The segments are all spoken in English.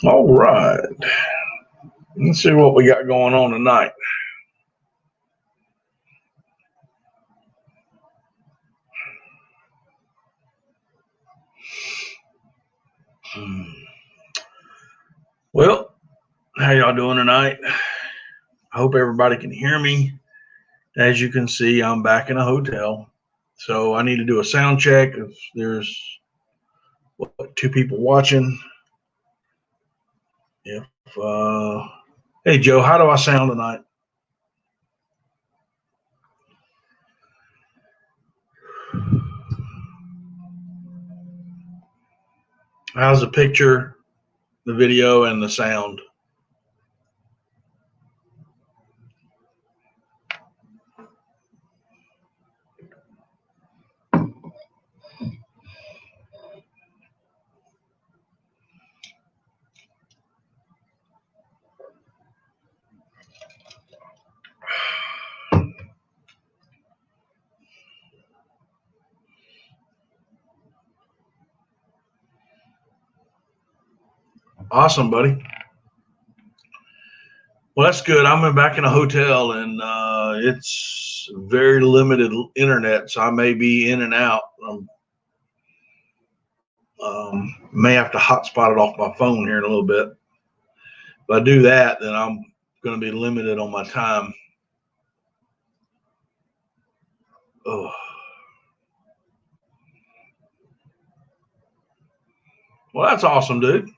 All right. Let's see what we got going on tonight. Well, how y'all doing tonight? I hope everybody can hear me. As you can see, I'm back in a hotel. So I need to do a sound check. If there's two people watching. If hey Joe, how do I sound tonight? How's the picture, the video, and the sound? Awesome, buddy. Well, that's good. I'm back in a hotel, and it's very limited internet, so I may be in and out. May have to hotspot it off my phone here in a little bit. If I do that, then I'm going to be limited on my time. Oh. Well, that's awesome, dude.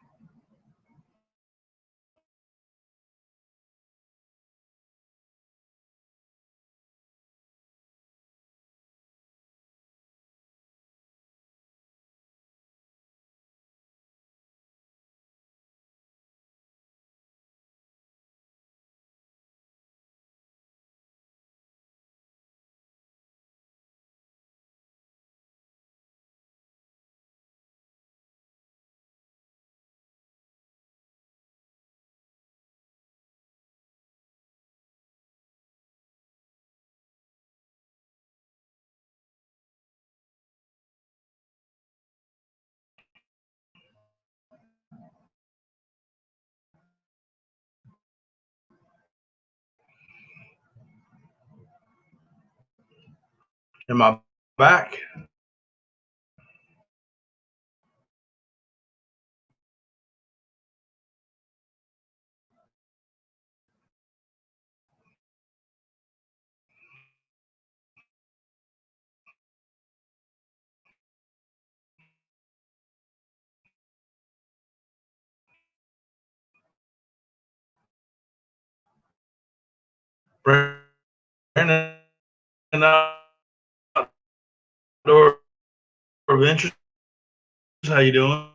Am I back? Brandon, Outdoor Adventures. How you doing?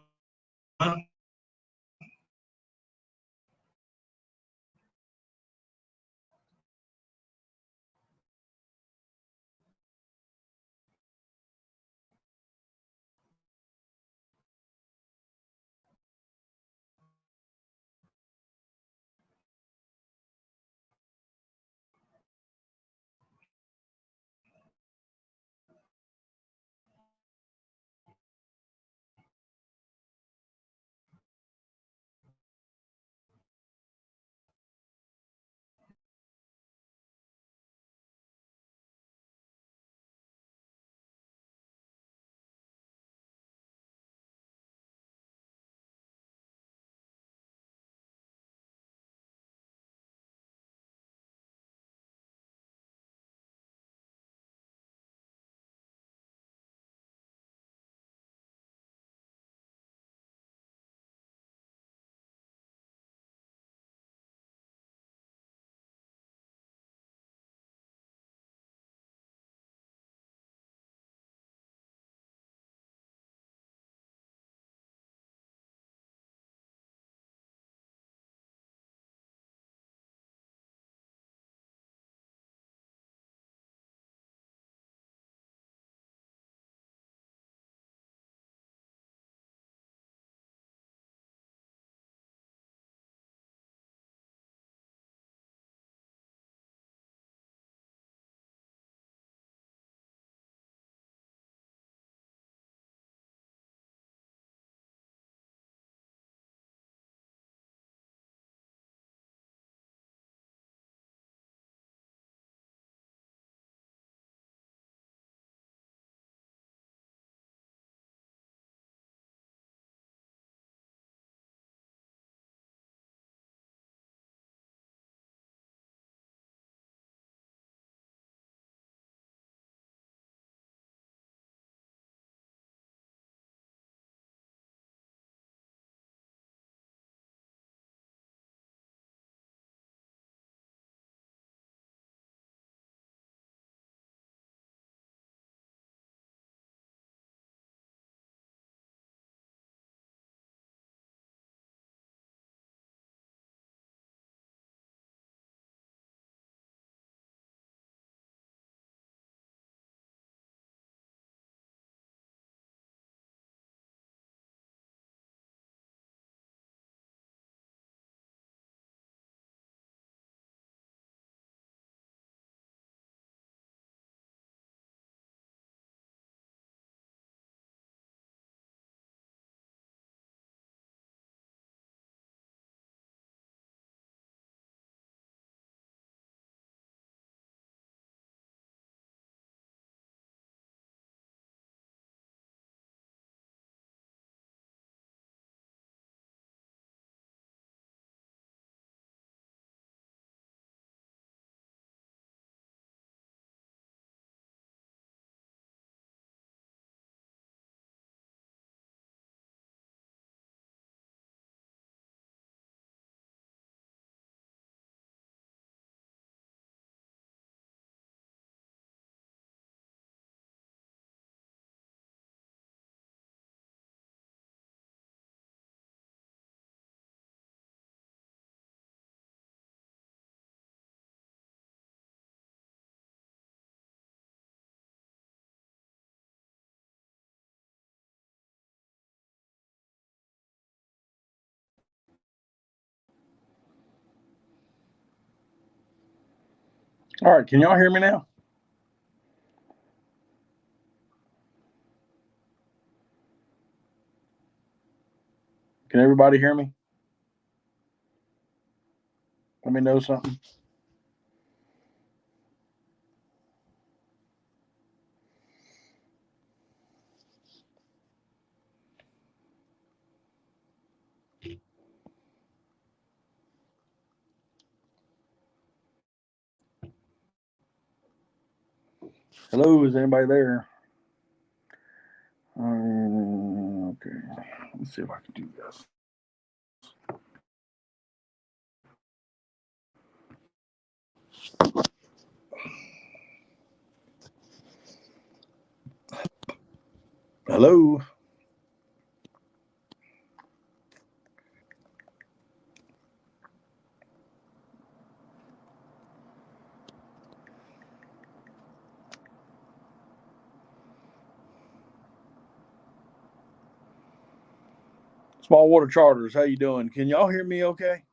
All right, can y'all hear me now? Can everybody hear me? Let me know something. Hello, is anybody there? Okay, let's see if I can do this. Hello. Small Water Charters, how you doing? Can y'all hear me okay?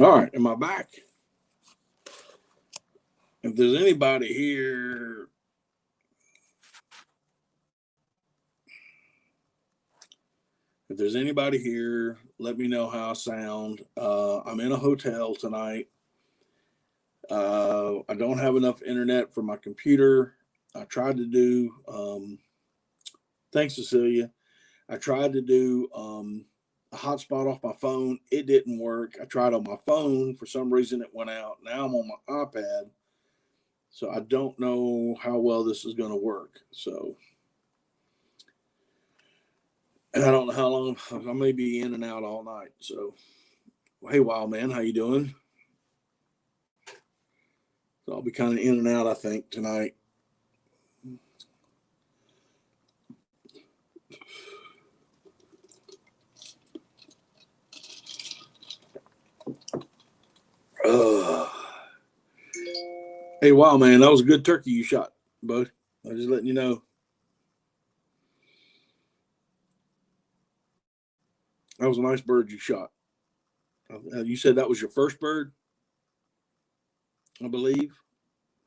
All right, am I back? If there's anybody here, let me know how I sound. I'm in a hotel tonight. I don't have enough internet for my computer. I tried to do, thanks, Cecilia. I tried to do a hotspot off my phone. It didn't work. I tried on my phone. For some reason, it went out. Now I'm on my iPad. So I don't know how well this is going to work. So I don't know how long. I may be in and out all night. So, hey, Wild Man, how you doing? So I'll be kind of in and out, I think, tonight. Hey, Wild Man, that was a good turkey you shot, bud. I'm just letting you know. That was a nice bird you shot. You said that was your first bird, I believe.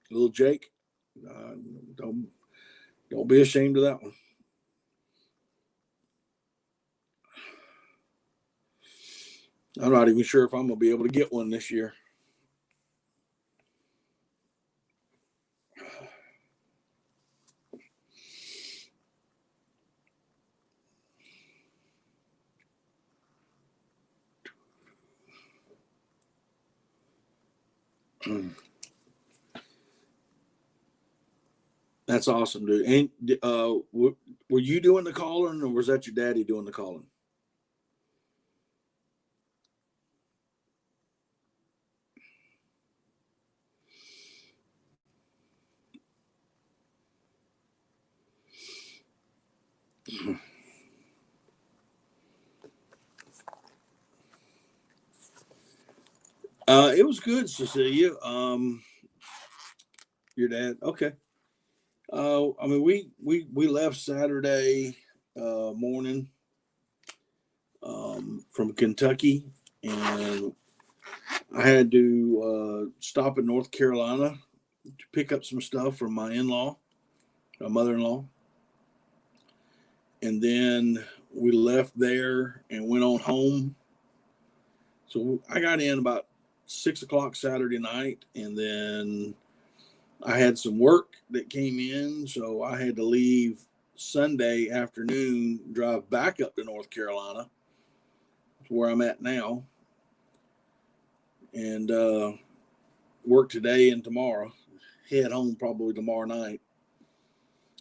Little Jake. Don't be ashamed of that one. I'm not even sure if I'm gonna be able to get one this year. That's awesome, dude. And were you doing the calling, or was that your daddy doing the calling? It was good, Cecilia. Your dad, okay. I mean, we left Saturday morning from Kentucky, and I had to stop in North Carolina to pick up some stuff from my my mother-in-law, and then we left there and went on home. So I got in about 6 o'clock Saturday night, and then I had some work that came in, so I had to leave Sunday afternoon, drive back up to North Carolina, to where I'm at now, and work today and tomorrow. Head home probably tomorrow night.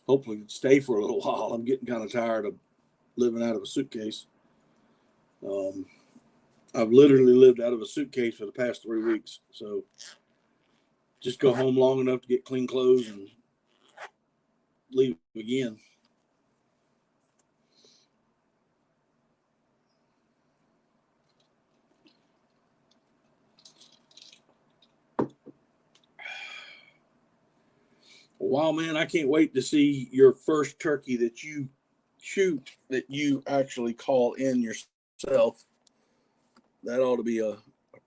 Hopefully stay for a little while. I'm getting kind of tired of living out of a suitcase. I've literally lived out of a suitcase for the past 3 weeks. So just go home long enough to get clean clothes and leave again. Wow, man, I can't wait to see your first turkey that you shoot, that you actually call in yourself. That ought to be a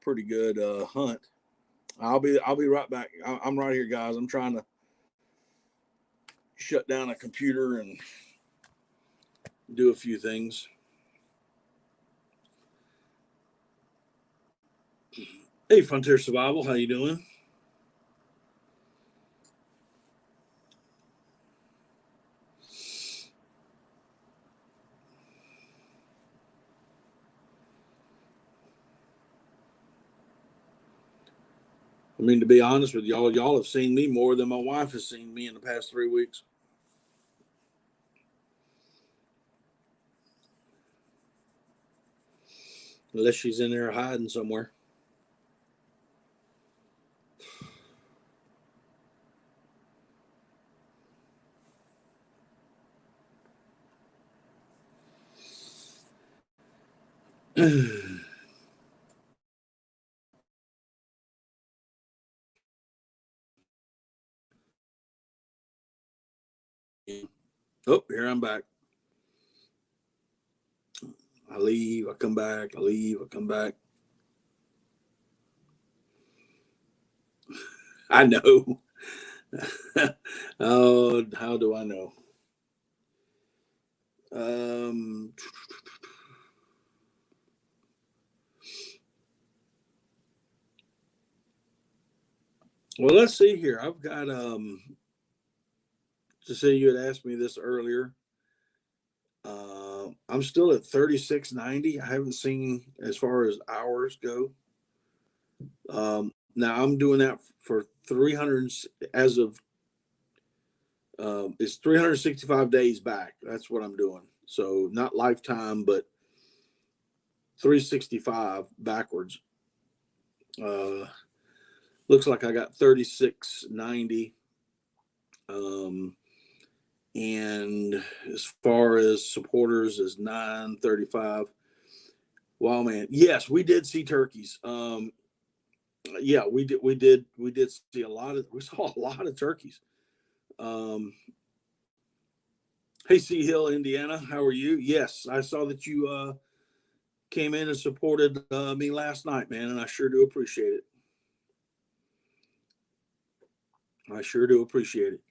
pretty good hunt. I'll be right back. I'm right here, guys. I'm trying to shut down a computer and do a few things. Hey, Frontier Survival, how you doing? I mean, to be honest with y'all have seen me more than my wife has seen me in the past 3 weeks. Unless she's in there hiding somewhere. Oh, here I'm back. I leave, I come back, I leave, I come back. I know. Oh, how do I know? Well, let's see here. I've got to say you had asked me this earlier. I'm still at 3690. I haven't seen as far as hours go. Now I'm doing that for 300 as of it's 365 days back. That's what I'm doing. So not lifetime, but 365 backwards. Looks like I got 3690. And as far as supporters is 935. Wow, man. Yes, we did see turkeys. Yeah, we did see we saw a lot of turkeys. Hey, Sea Hill, Indiana, how are you? Yes, I saw that you came in and supported me last night, man, and I sure do appreciate it. I sure do appreciate it.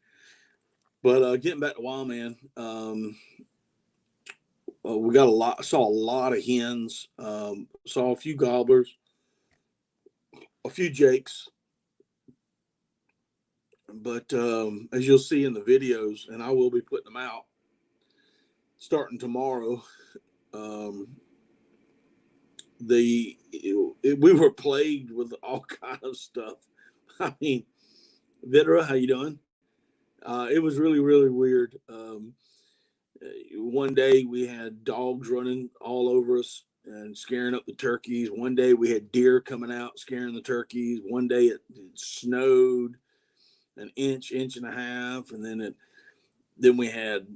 But getting back to Wild Man, we got saw a lot of hens, saw a few gobblers, a few jakes. But as you'll see in the videos, and I will be putting them out starting tomorrow, we were plagued with all kind of stuff. I mean, Vidra, how you doing? It was really, really weird. One day we had dogs running all over us and scaring up the turkeys. One day we had deer coming out scaring the turkeys. One day it snowed an inch and a half, and then we had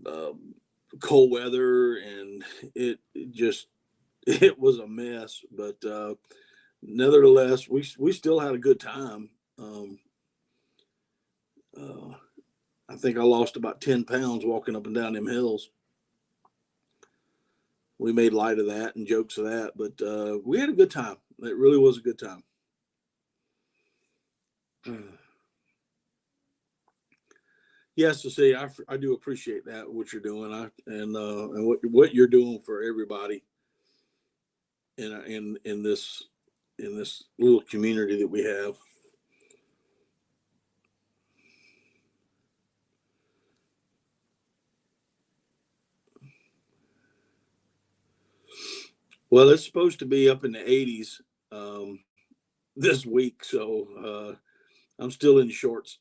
cold weather, and it was a mess. But nevertheless, we still had a good time. I think I lost about 10 pounds walking up and down them hills. We made light of that and jokes of that, but we had a good time. It really was a good time. Yes, to see, I do appreciate that, what you're doing, and what you're doing for everybody in this little community that we have. Well, it's supposed to be up in the 80s this week, so I'm still in shorts.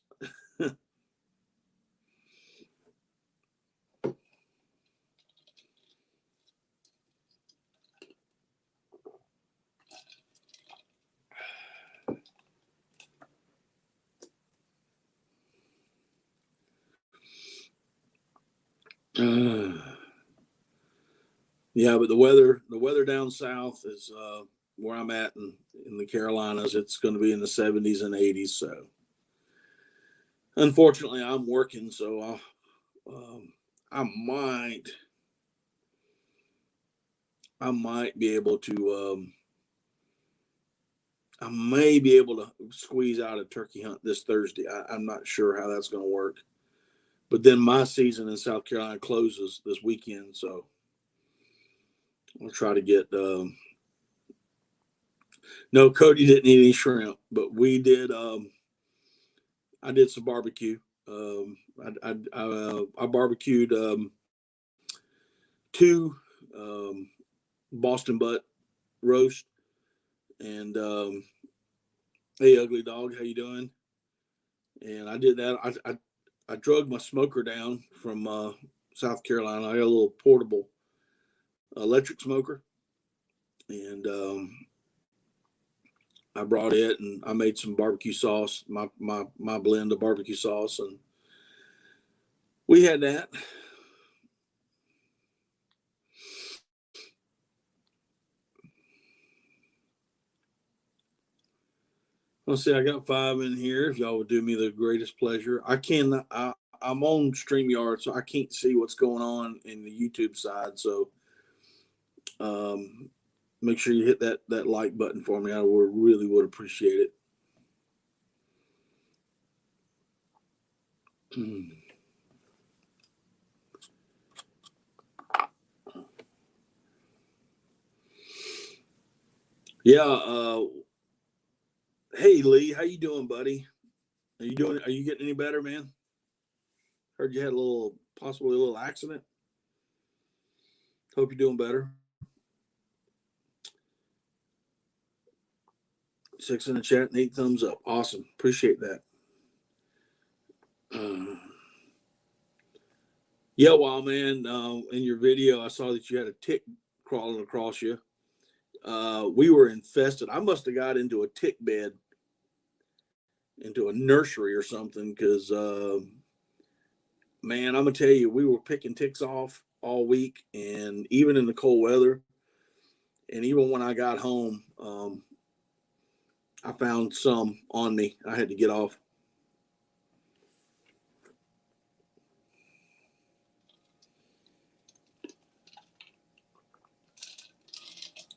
Yeah, but the weather down south is where I'm at in the Carolinas. It's going to be in the 70s and 80s. So, unfortunately, I'm working, so I might be able to. I may be able to squeeze out a turkey hunt this Thursday. I'm not sure how that's going to work. But then my season in South Carolina closes this weekend, so I'll try to get. No, Cody didn't eat any shrimp, but we did. I did some barbecue. I barbecued two Boston butt roast, and hey, ugly dog, how you doing? And I did that. I drug my smoker down from South Carolina. I got a little portable electric smoker, and I brought it, and I made some barbecue sauce, my blend of barbecue sauce, and we had that. Let's see, I got 5 in here. If y'all would do me the greatest pleasure, I'm on StreamYard, so I can't see what's going on in the YouTube side. So, make sure you hit that like button for me. I really would appreciate it. Yeah. Hey Lee, how you doing, buddy? Are you getting any better, man? Heard you had possibly a little accident. Hope you're doing better. 6 in the chat and 8 thumbs up. Awesome. Appreciate that. Yeah, well, man, in your video, I saw that you had a tick crawling across you. We were infested. I must have got into a tick bed, into a nursery or something, because, man, I'm going to tell you, we were picking ticks off all week, and even in the cold weather, and even when I got home, I found some on me. I had to get off.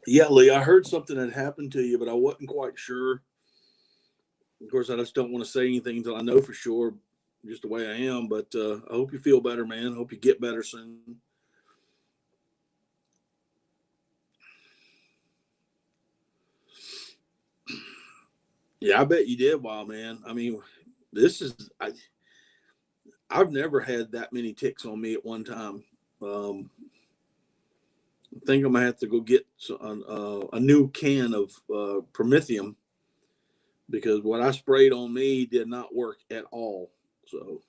Yeah, Lee, I heard something had happened to you, but I wasn't quite sure. Of course, I just don't want to say anything until I know for sure, just the way I am. But I hope you feel better, man. I hope you get better soon. Yeah, I bet you did, Wild Man. I mean, I've never had that many ticks on me at one time. I think I'm gonna have to go get a new can of Promethium, because what I sprayed on me did not work at all. So.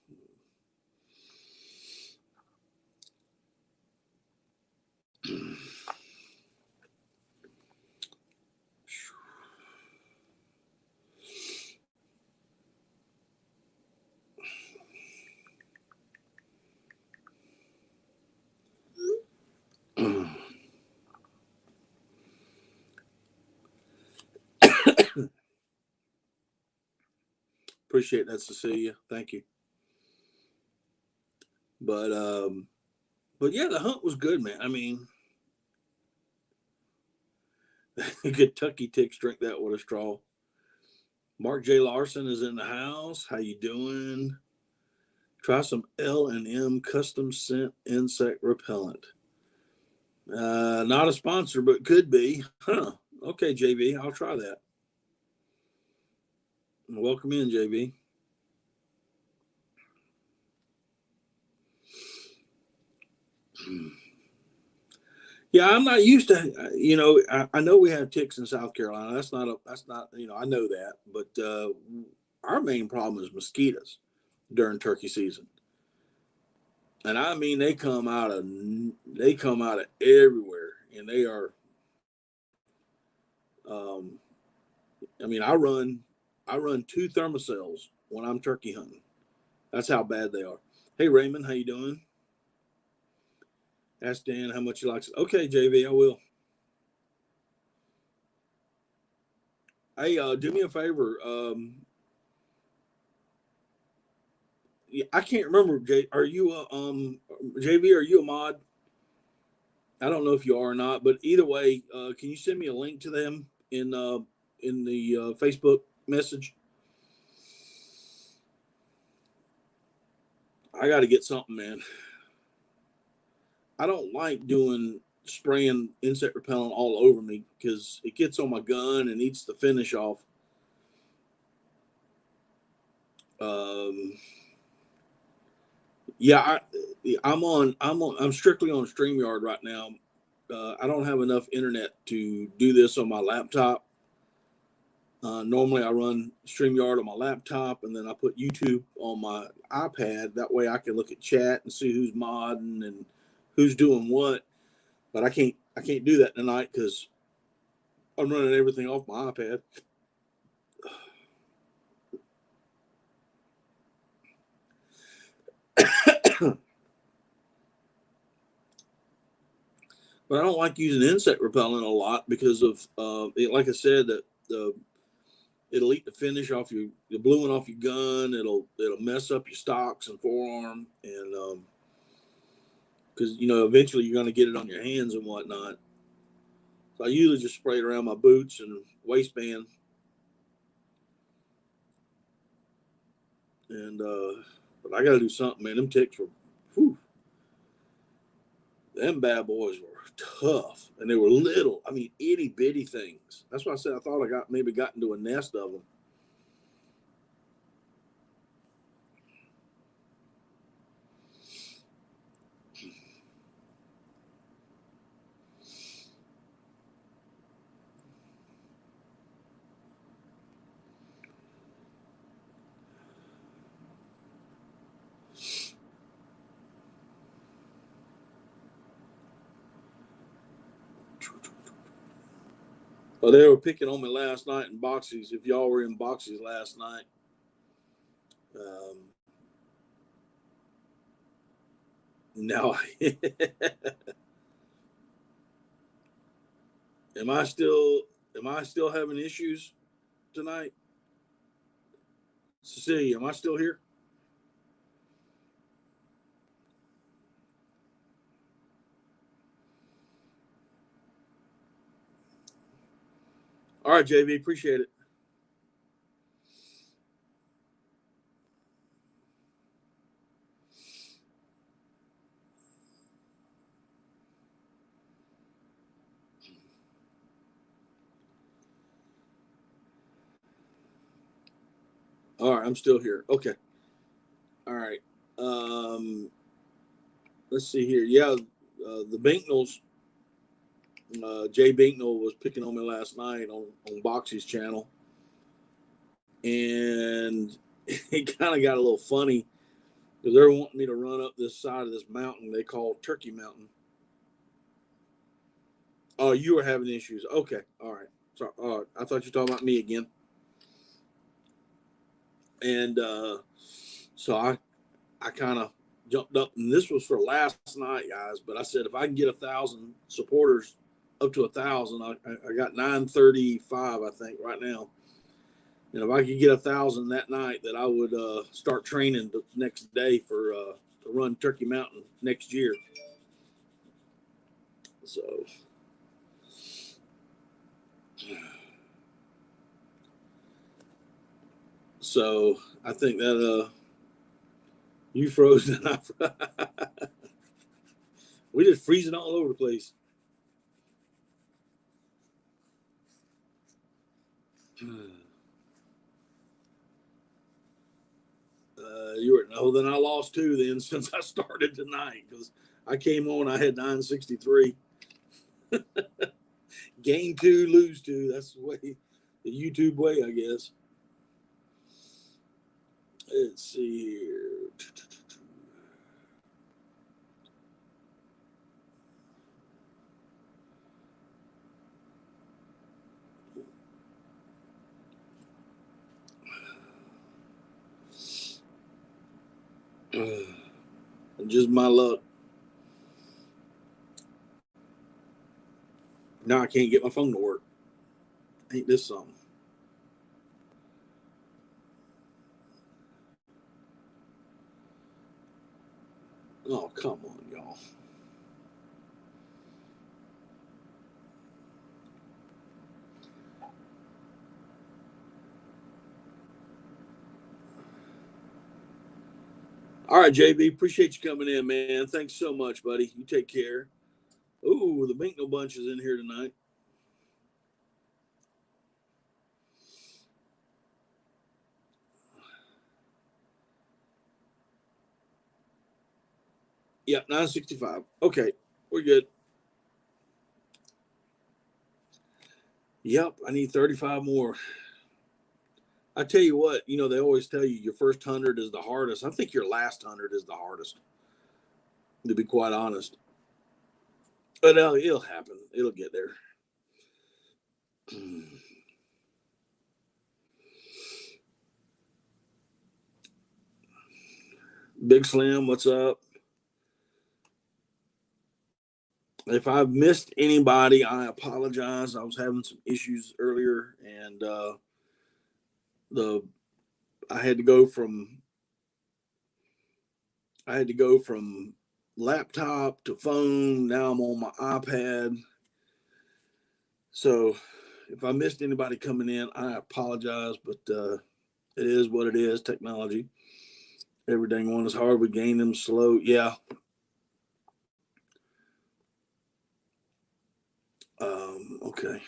Appreciate that, Cecilia. Thank you. But yeah, the hunt was good, man. I mean, Kentucky ticks drink that with a straw. Mark J. Larson is in the house. How you doing? Try some L&M custom scent insect repellent. Not a sponsor, but could be. Huh. Okay, JB, I'll try that. Welcome in, JB. Yeah, I'm not used to, I know we have ticks in South Carolina. That's not, I know that. But our main problem is mosquitoes during turkey season. And I mean, they come out of everywhere, and they are, I mean, I run 2 thermocells when I'm turkey hunting. That's how bad they are. Hey, Raymond, how you doing? Ask Dan how much he likes it. Okay, JV, I will. Hey, do me a favor. I can't remember. Are you a JV? Are you a mod? I don't know if you are or not, but either way, can you send me a link to them in the Facebook message? I got to get something, man. I don't like spraying insect repellent all over me, because it gets on my gun and eats the finish off. Yeah, I'm strictly on StreamYard right now. I don't have enough internet to do this on my laptop. Normally I run StreamYard on my laptop, and then I put YouTube on my iPad. That way I can look at chat and see who's modding and who's doing what. But I can't do that tonight because I'm running everything off my iPad. But I don't like using insect repellent a lot because of like I said, that it'll eat the finish off the bluing off your gun. It'll mess up your stocks and forearm, and because eventually you're going to get it on your hands and whatnot. So I usually just spray it around my boots and waistband, and But I got to do something, man. Them ticks were, whew, them bad boys were tough, and they were little. I mean, itty bitty things. That's why I said I thought I maybe got into a nest of them. Well, they were picking on me last night in boxies. If y'all were in boxies last night, now am I still having issues tonight? Cecilia, am I still here? All right, JV, appreciate it. All right, I'm still here. Okay. All right. Let's see here. Yeah, the Binknells, Jay Binknell was picking on me last night on Boxy's channel. And it kind of got a little funny because they're wanting me to run up this side of this mountain they call Turkey Mountain. Oh, you were having issues. Okay. All right. So I thought you were talking about me again. And so I kind of jumped up, and this was for last night, guys. But I said if I can get 1,000 supporters, up to 1,000, I got 935, I think, right now. And if I could get 1,000 that night, that I would start training the next day for to run Turkey Mountain next year. So I think that you froze and I we just freezing all over the place. You were no, then I lost 2 then since I started tonight because I came on, I had 963. Gain 2, lose 2. That's the way, the YouTube way, I guess. Let's see here. Just my luck. Now I can't get my phone to work. Ain't this something? Oh, come on, y'all. All right, JB, appreciate you coming in, man. Thanks so much, buddy. You take care. Ooh, the Binknell bunch is in here tonight. Yep, 965. Okay, we're good. Yep, I need 35 more. I tell you what, you know, they always tell you your first 100 is the hardest. I think your last 100 is the hardest, to be quite honest. But it'll happen. It'll get there. Big Slim, what's up? If I've missed anybody, I apologize. I was having some issues earlier, and I had to go from laptop to phone. Now I'm on my iPad. So if I missed anybody coming in, I apologize, but it is what it is, technology. Everything on is hard. We gain them slow. Yeah. Okay.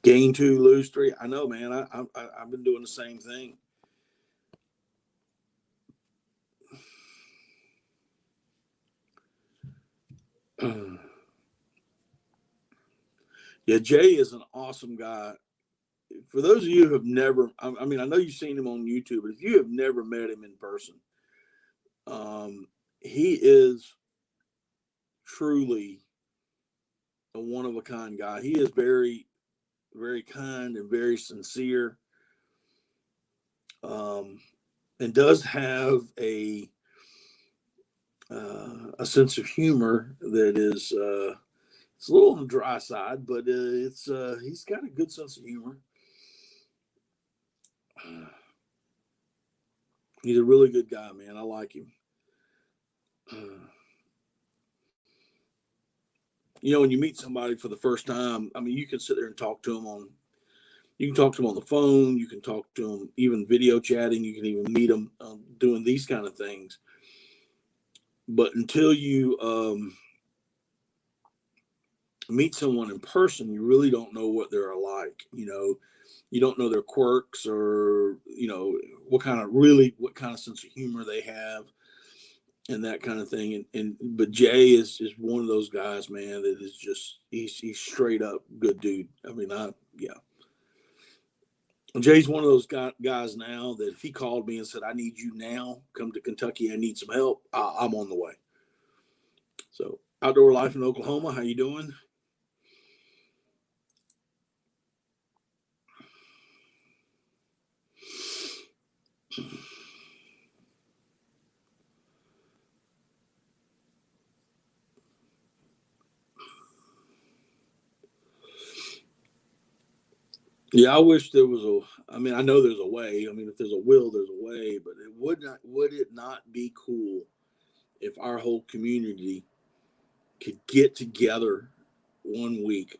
Gain 2, lose 3. I know, man. I've been doing the same thing. Yeah, Jay is an awesome guy. For those of you who have never, I mean, I know you've seen him on YouTube, but if you have never met him in person, he is truly a one-of-a-kind guy. He is very, very kind and very sincere, and does have a sense of humor that is it's a little on the dry side, but he's got a good sense of humor. He's a really good guy, man. I like him. You know, when you meet somebody for the first time, I mean, you can sit there and talk to them on the phone. You can talk to them, even video chatting. You can even meet them doing these kind of things. But until you meet someone in person, you really don't know what they're like. You know, you don't know their quirks, or, you know, what kind of sense of humor they have, and that kind of thing. But Jay is one of those guys, man, that is just, he's straight up good dude. I mean, yeah. Jay's one of those guys now that if he called me and said, I need you now, come to Kentucky, I need some help, I'm on the way. So, Outdoor Life in Oklahoma, how you doing? Yeah, I wish there was I mean, I know there's a way. I mean, if there's a will, there's a way, but would it not be cool if our whole community could get together one week?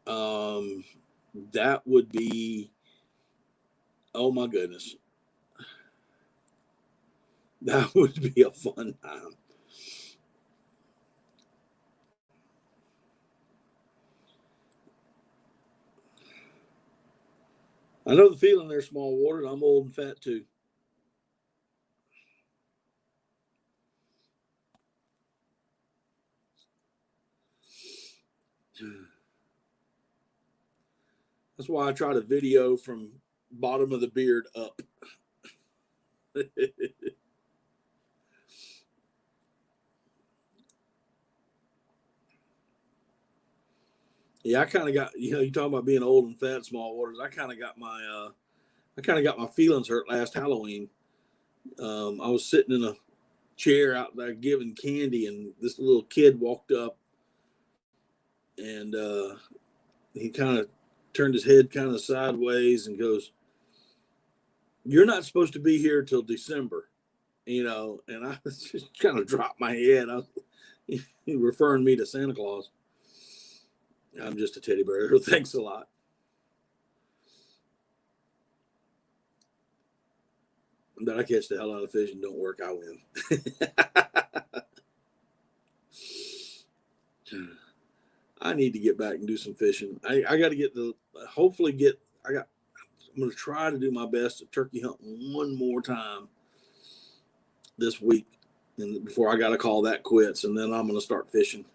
That would be, oh my goodness. That would be a fun time. I know the feeling there, Small Water. I'm old and fat too. That's why I try to video from bottom of the beard up. Yeah, I kind of got, you know, you talking about being old and fat, Small Waters. I kind of got my feelings hurt last Halloween. I was sitting in a chair out there giving candy, and this little kid walked up, and he kind of turned his head kind of sideways and goes, "You're not supposed to be here till December," you know. And I just kind of dropped my head. He referring me to Santa Claus. I'm just a teddy bear. Thanks a lot. But I catch the hell out of fish and don't work, I win. I need to get back and do some fishing. I got to I'm going to try to do my best to turkey hunt one more time this week, and before I got to call that quits, and then I'm going to start fishing.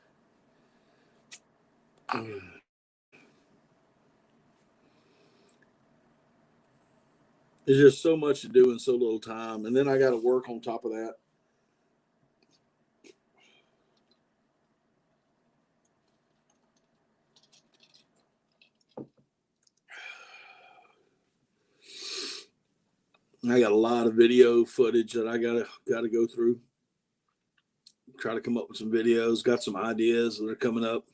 There's just so much to do in so little time, and then I got to work on top of that. I got a lot of video footage that I gotta go through. Try to come up with some videos. Got some ideas that are coming up.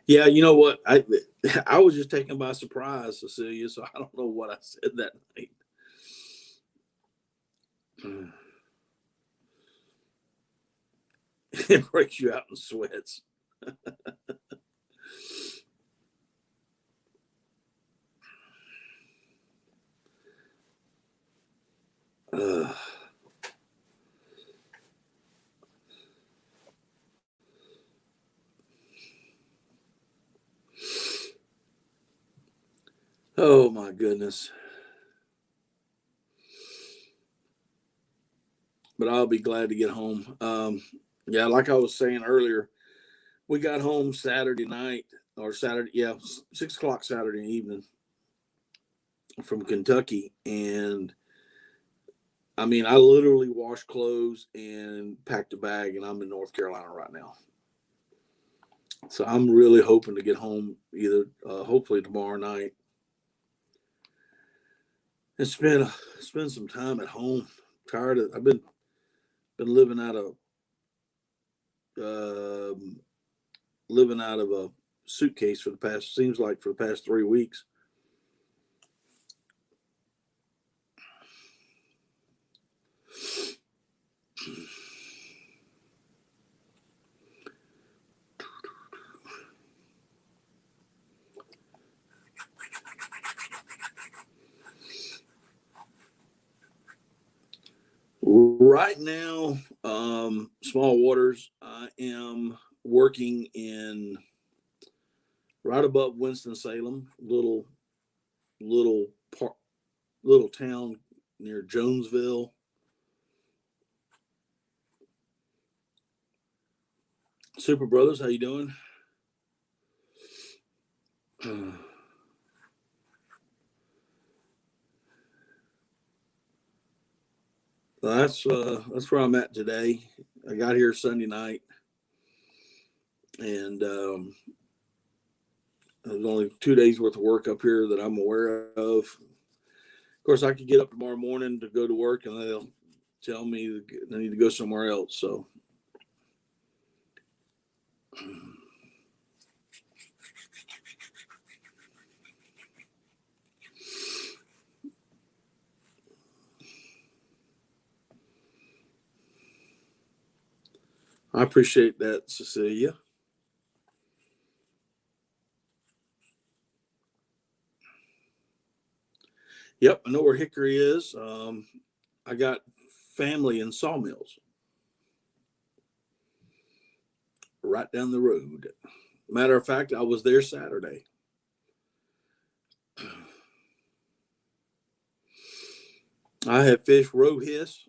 Yeah, you know what? I was just taken by surprise, Cecilia. So I don't know what I said that night. It breaks you out in sweats. Oh my goodness. But I'll be glad to get home. Yeah, like I was saying earlier, we got home Saturday night or Saturday, 6 o'clock Saturday evening from Kentucky. And I mean, I literally washed clothes and packed a bag, and I'm in North Carolina right now. So I'm really hoping to get home either, hopefully tomorrow night, and spend some time at home. Tired of, I've been living out of a suitcase for the past 3 weeks. Right now, small waters. I am working in right above Winston-Salem, little town near Jonesville. Super Brothers, how you doing? That's where I'm at today. I got here Sunday night, and there's only 2 days worth of work up here that I'm aware of. Of course, I could get up tomorrow morning to go to work, and they'll tell me I need to go somewhere else. So, I appreciate that, Cecilia. Yep, I know where Hickory is. I got family in Sawmills right down the road. Matter of fact, I was there Saturday. I had fished road hiss.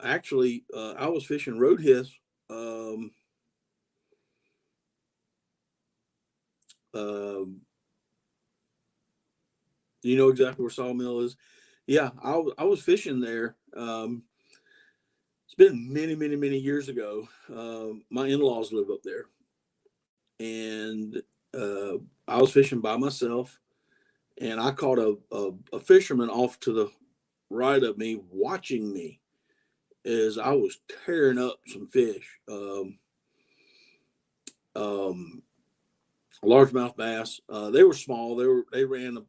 Actually, I was fishing road hiss. You know exactly where Sawmill is? Yeah, I was fishing there. It's been many, many, many years ago. My in-laws live up there, and I was fishing by myself, and I caught a fisherman off to the right of me, watching me as I was tearing up some fish. Largemouth bass. They were small. They ran a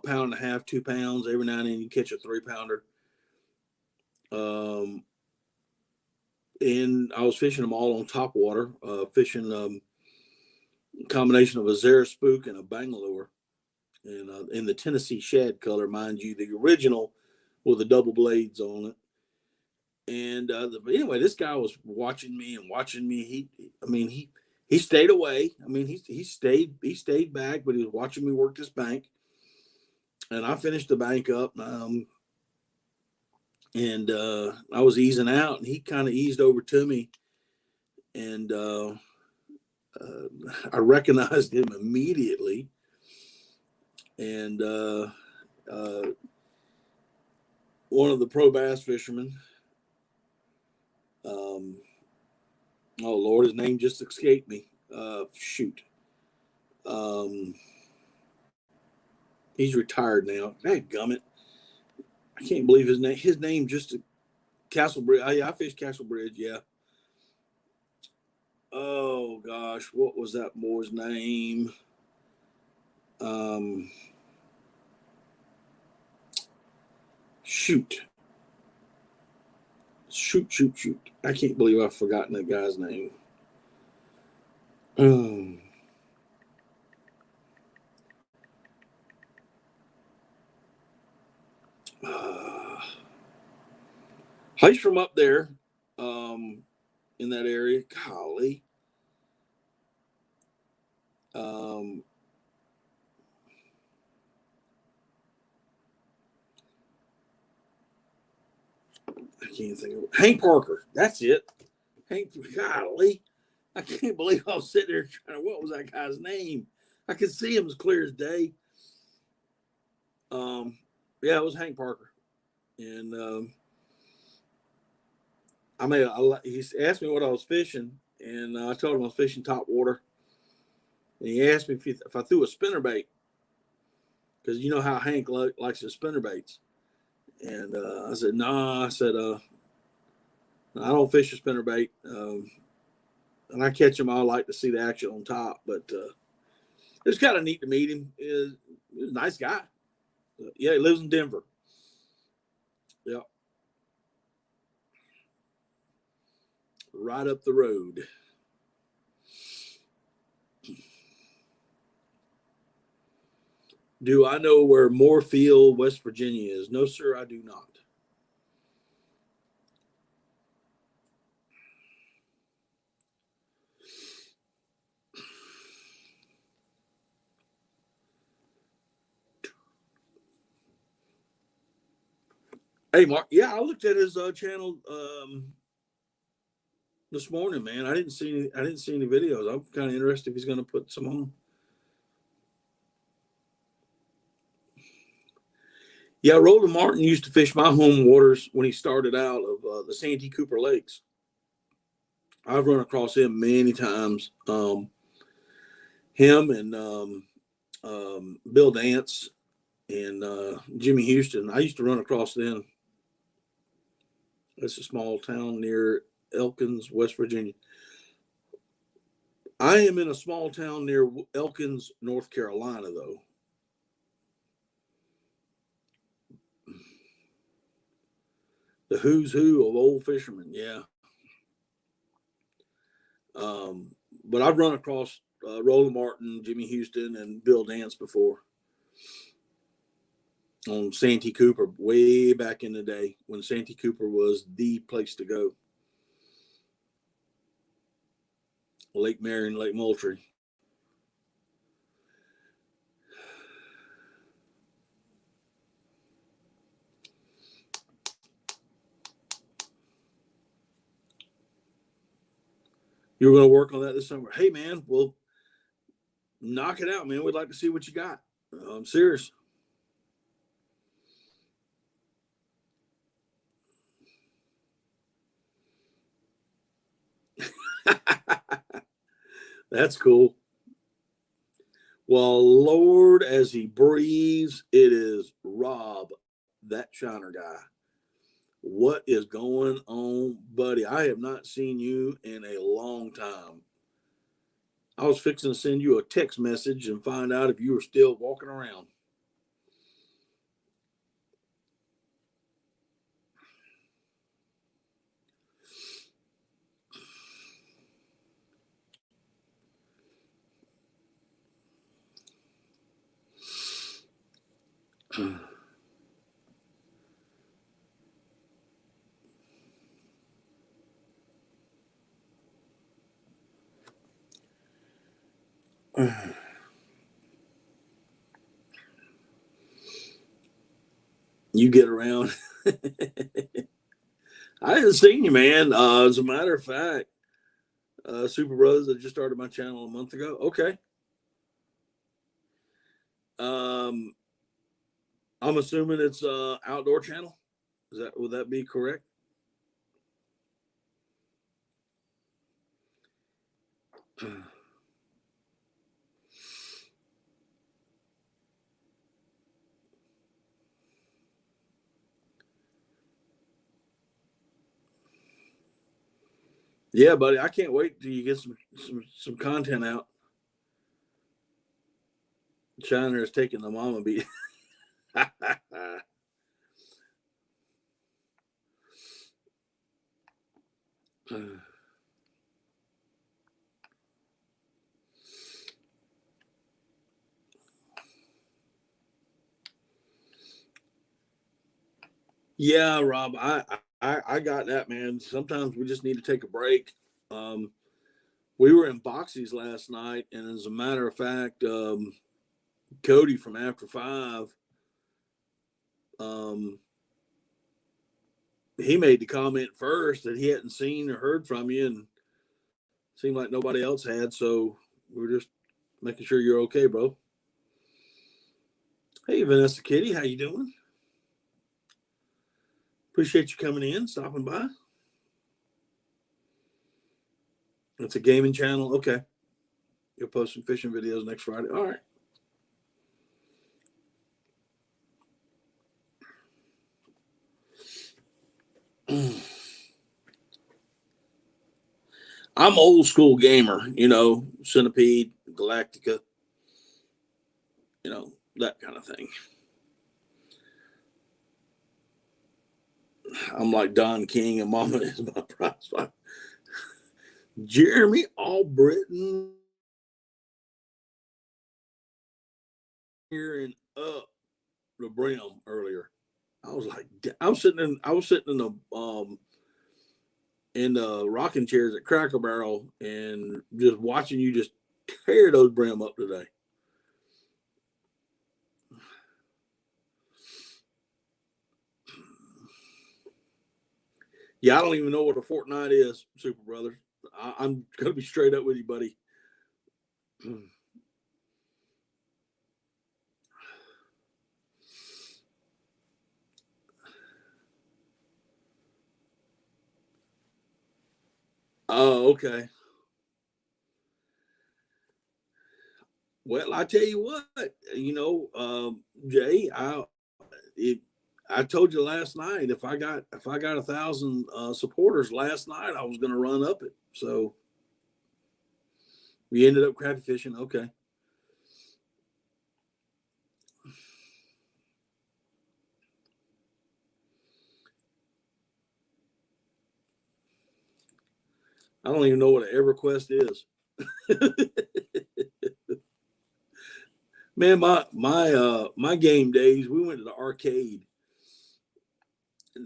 pound and a half, 2 pounds. Every now and then you catch a 3-pounder. And I was fishing them all on top water, fishing a combination of a Zara spook and a Bangalore, and in the Tennessee shad color, mind you, the original with the double blades on it. And anyway, this guy was watching me. He stayed away. I mean, he stayed back, but he was watching me work this bank. And I finished the bank up, and I was easing out, and he kind of eased over to me, and I recognized him immediately. And one of the pro bass fishermen, oh Lord, his name just escaped me. Shoot. He's retired now. Dadgummit. I can't believe his name. His name just Castle Bridge. I fished Castle Bridge. Yeah. Oh gosh, what was that boy's name? Shoot. I can't believe I've forgotten that guy's name. He's from up there, in that area. Golly. I can't think of it. Hank Parker. That's it. Hank, golly. I can't believe I was sitting there trying to, what was that guy's name? I could see him as clear as day. Yeah, it was Hank Parker. And he asked me what I was fishing, and I told him I was fishing top water. And he asked me if I threw a spinnerbait, because you know how Hank likes his spinnerbaits. And I said, nah. I said, I don't fish a spinnerbait. And I catch him, I like to see the action on top. But it was kind of neat to meet him. He was a nice guy. Yeah, he lives in Denver. Yep. Right up the road. Do I know where Moorefield, West Virginia is? No, sir, I do not. Hey, Mark. Yeah, I looked at his channel this morning, man. I didn't see any videos. I'm kind of interested if he's going to put some on. Yeah, Roland Martin used to fish my home waters when he started out of the Santee Cooper Lakes. I've run across him many times. Him and Bill Dance and Jimmy Houston. I used to run across them. It's a small town near Elkins, West Virginia. I am in a small town near Elkins, North Carolina, though. The who's who of old fishermen, yeah. But I've run across Roland Martin, Jimmy Houston, and Bill Dance before on Santee Cooper way back in the day when Santee Cooper was the place to go. Lake Marion, Lake Moultrie. You were going to work on that this summer. Hey, man, well, knock it out, man. We'd like to see what you got. I'm serious. That's cool. Well, Lord, as he breathes, it is Rob, that Shiner guy. What is going on, buddy? I have not seen you in a long time. I was fixing to send you a text message and find out if you were still walking around. You get around. I haven't seen you, man. As a matter of fact, Super Brothers, I just started my channel a month ago. Okay. I'm assuming it's outdoor channel. Would that be correct? Yeah, buddy. I can't wait till you get some content out. Shiner is taking the mama beat. Yeah, Rob, I got that, man. Sometimes we just need to take a break. We were in Boxies last night, and as a matter of fact, Cody from After Five, he made the comment first that he hadn't seen or heard from you, and seemed like nobody else had. So we're just making sure you're okay, bro. Hey, Vanessa Kitty, how you doing? Appreciate you coming in, stopping by. It's a gaming channel. Okay. You'll post some fishing videos next Friday. All right. I'm old school gamer, Centipede, Galactica, that kind of thing. I'm like Don King and Mama is my prize fighter. Jeremy Albritton here and up the brim earlier. I was sitting in the rocking chairs at Cracker Barrel and just watching you just tear those brim up today. Yeah, I don't even know what a fortnight is, Super Brother. I'm going to be straight up with you, buddy. Oh, okay. Well, I tell you what, Jay, I told you last night if I got 1,000 supporters last night, I was going to run up it. So we ended up crappie fishing. Okay. I don't even know what an EverQuest is. Man, my game days, we went to the arcade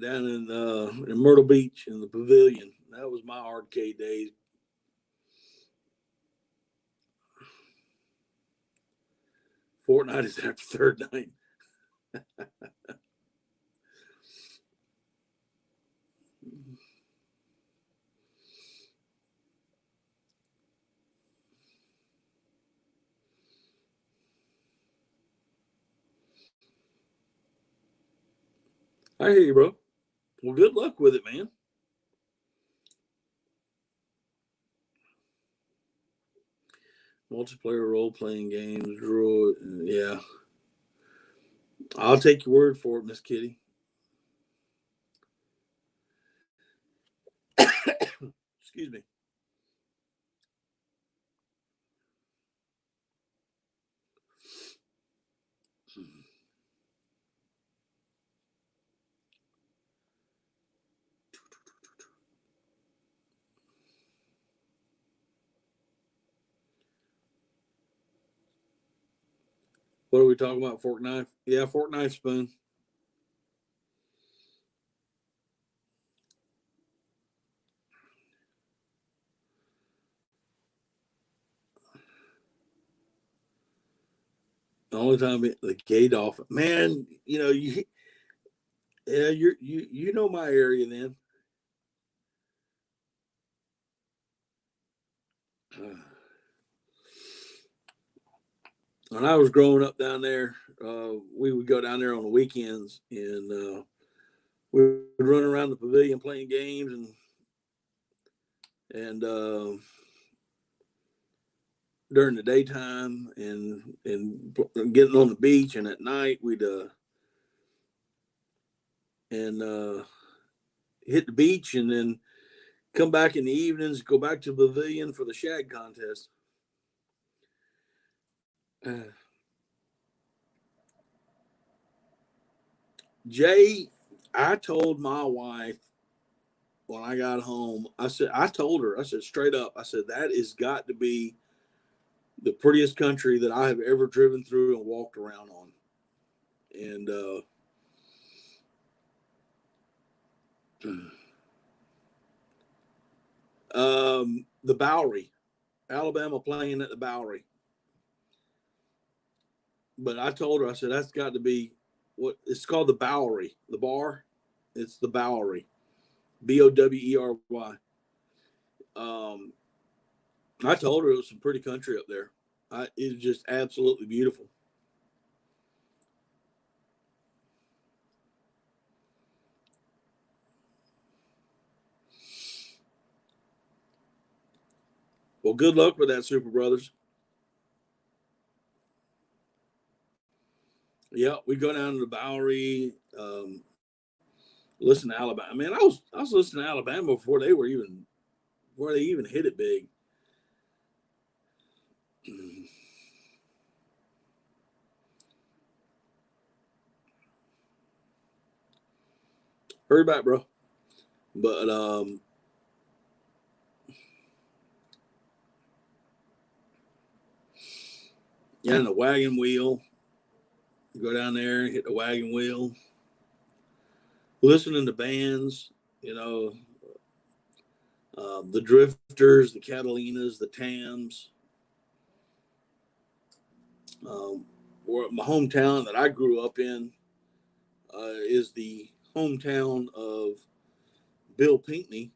down in Myrtle Beach in the pavilion. That was my arcade days. Fortnite is after third night. I hear you, bro. Well, good luck with it, man. Multiplayer role-playing games, draw. Yeah. I'll take your word for it, Miss Kitty. Excuse me. What are we talking about? Fork knife? Yeah, fork knife spoon. The only time the gate off, man. You know my area then. When I was growing up down there, we would go down there on the weekends and we would run around the pavilion playing games and during the daytime and getting on the beach, and at night we'd hit the beach and then come back in the evenings, go back to the pavilion for the shag contest. Jay, I told my wife when I got home, I told her, I said straight up, I said, that has got to be the prettiest country that I have ever driven through and walked around on. And The Bowery, Alabama playing at the Bowery. But I told her, I said, that's got to be what it's called, the Bowery, the bar. It's the Bowery, Bowery. I told her it was some pretty country up there. It was just absolutely beautiful. Well, good luck with that, Super Brothers. Yeah, we go down to the Bowery, listen to Alabama. Man, I was listening to Alabama before they even hit it big. Hurry back, bro. But yeah, and the wagon wheel. Go down there, hit the wagon wheel, listening to bands, the Drifters, the Catalinas, the Tams. Or my hometown that I grew up in is the hometown of Bill Pinkney,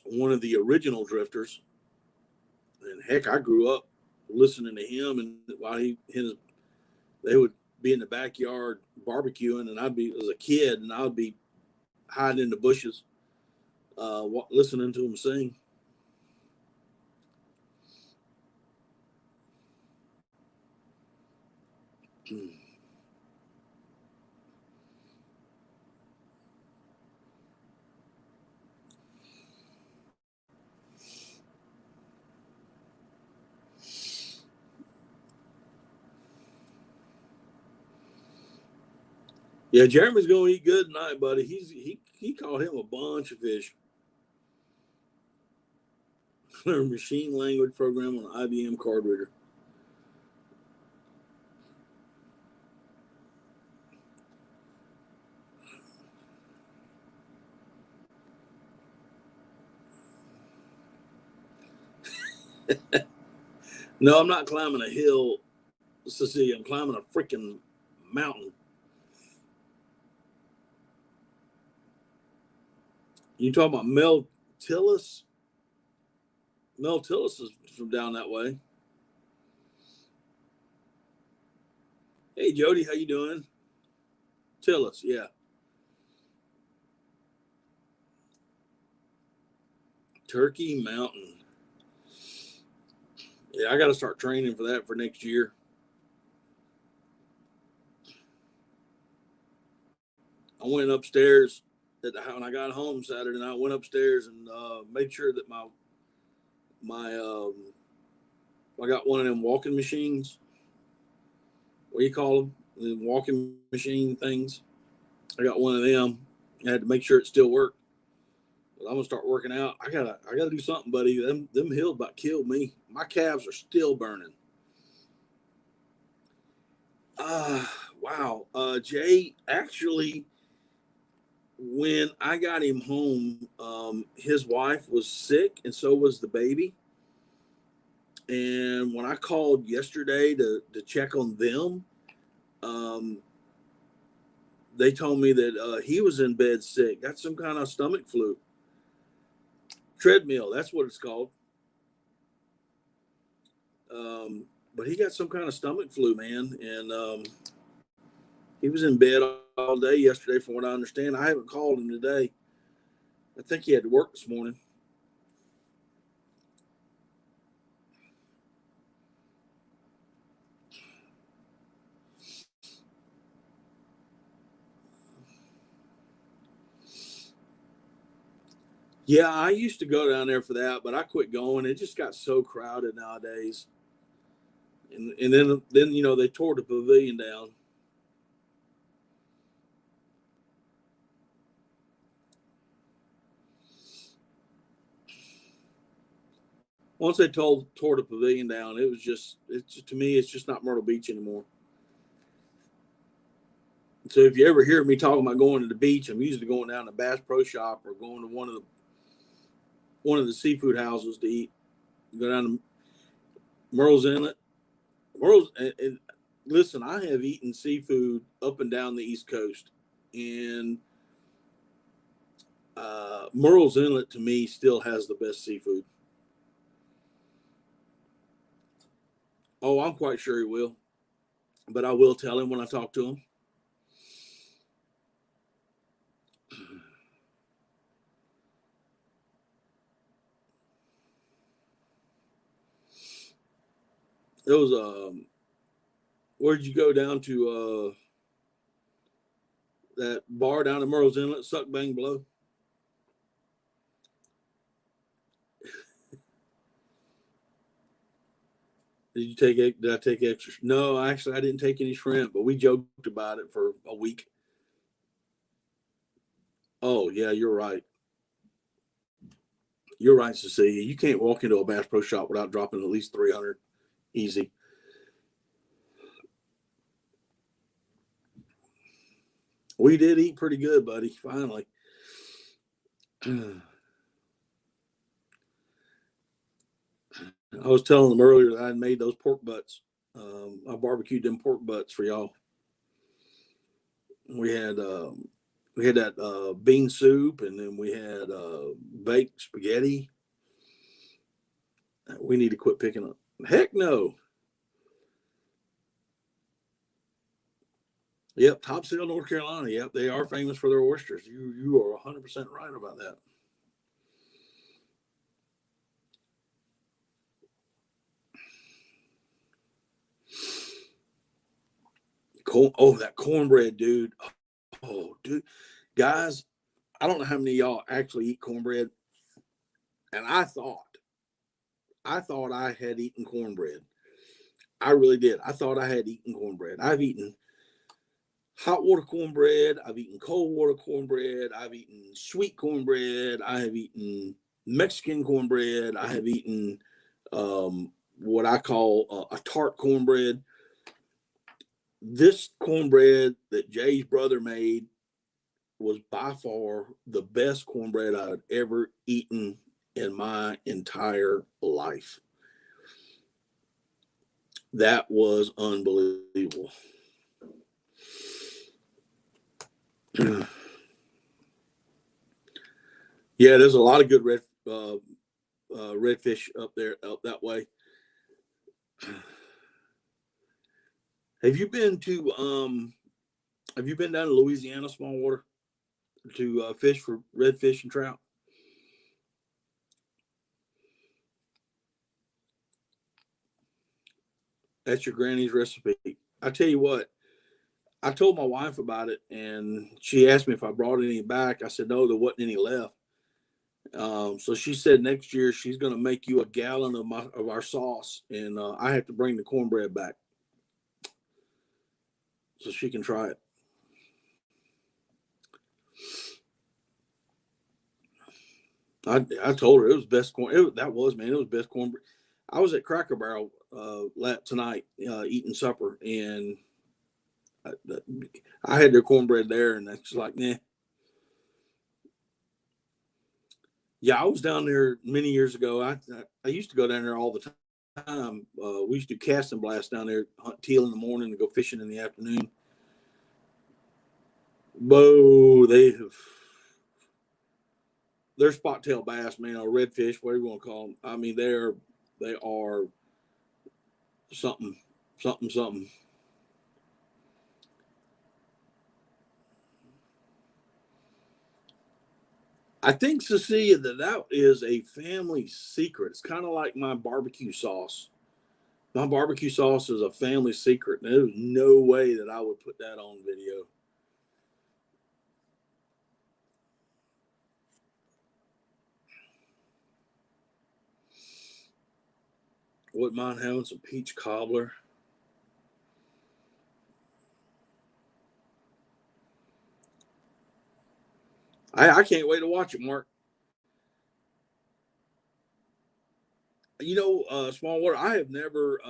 one of the original Drifters. And heck, I grew up listening to him, and while they would be in the backyard barbecuing, and I'd be as a kid, and I would be hiding in the bushes, listening to him sing. Yeah, Jeremy's going to eat good tonight, buddy. He caught him a bunch of fish. Learn machine language program on an IBM card reader. No, I'm not climbing a hill, Cecilia. I'm climbing a freaking mountain. You talking about Mel Tillis? Mel Tillis is from down that way. Hey, Jody, how you doing? Tillis, yeah. Turkey Mountain. Yeah, I got to start training for that for next year. I went upstairs when I got home Saturday night. I went upstairs and made sure that my I got one of them walking machines. What do you call them? The walking machine things. I got one of them. I had to make sure it still worked. But I'm gonna start working out. I gotta do something, buddy. Them hills about killed me. My calves are still burning. Wow. Jay, actually, when I got him home, his wife was sick, and so was the baby. And when I called yesterday to check on them, they told me that he was in bed sick. Got some kind of stomach flu. Treadmill, that's what it's called. But he got some kind of stomach flu, man. And he was in bed all day yesterday, from what I understand. I haven't called him today. I think he had to work this morning. Yeah, I used to go down there for that, but I quit going. It just got so crowded nowadays. And then they tore the pavilion down. Once they tore the pavilion down, to me, it's just not Myrtle Beach anymore. So if you ever hear me talking about going to the beach, I'm usually going down to Bass Pro Shop or going to one of the seafood houses to eat. Go down to Merle's Inlet. And listen, I have eaten seafood up and down the East Coast, and Merle's Inlet to me still has the best seafood. Oh, I'm quite sure he will, but I will tell him when I talk to him. It was where'd you go down to that bar down at Merle's Inlet, Suck Bang Blow? Did I take extra? No, actually, I didn't take any shrimp, but we joked about it for a week. Oh, yeah, you're right. You're right, Cecilia. You can't walk into a Bass Pro Shop without dropping at least 300 easy. We did eat pretty good, buddy, finally. I was telling them earlier that I had made those pork butts. I barbecued them pork butts for y'all. We had that bean soup, and then we had baked spaghetti. We need to quit picking up. Heck no. Yep, Topsail, North Carolina. Yep, they are famous for their oysters. You are 100% right about that. That cornbread, dude. Oh, dude. Guys, I don't know how many of y'all actually eat cornbread. And I thought I had eaten cornbread. I really did. I thought I had eaten cornbread. I've eaten hot water cornbread. I've eaten cold water cornbread. I've eaten sweet cornbread. I have eaten Mexican cornbread. I have eaten what I call a tart cornbread. This cornbread that Jay's brother made was by far the best cornbread I had ever eaten in my entire life. That was unbelievable. Yeah, there's a lot of good redfish up there, up that way. Have you been down to Louisiana small water to fish for redfish and trout? That's your granny's recipe. I tell you what, I told my wife about it, and she asked me if I brought any back. I said no, there wasn't any left. So she said next year she's going to make you a gallon of our sauce, and I have to bring the cornbread back so she can try it. I told her it was best corn. It was best cornbread. I was at Cracker Barrel tonight eating supper, and I had their cornbread there, and it's like, nah. Yeah, I was down there many years ago. I used to go down there all the time. We used to cast and blast down there, hunt teal in the morning and go fishing in the afternoon. Bo, they're spot tail bass, man, or redfish, whatever you want to call them. I mean, they are something. I think, Cecilia, that is a family secret. It's kind of like my barbecue sauce. My barbecue sauce is a family secret. There's no way that I would put that on video. Wouldn't mind having some peach cobbler. I can't wait to watch it, Mark. You know, small water. I have never.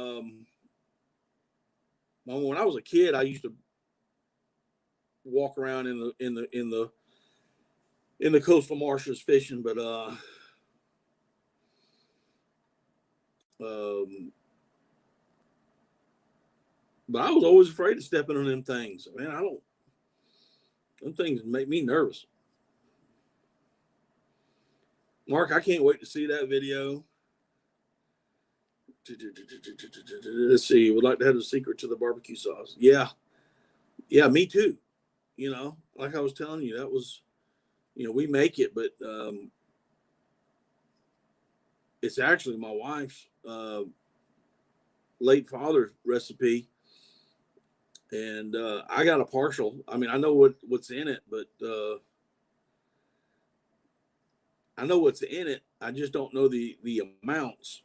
When I was a kid, I used to. walk around in the coastal marshes fishing, but but I was always afraid of stepping on them things. Man, them things make me nervous. Mark, I can't wait to see that video. Let's see. Would like to have the secret to the barbecue sauce. Yeah, me too. Like I was telling you, that was, we make it, but it's actually my wife's late father's recipe, and I got a partial. I mean, I know what's in it, but I know what's in it. I just don't know the amounts.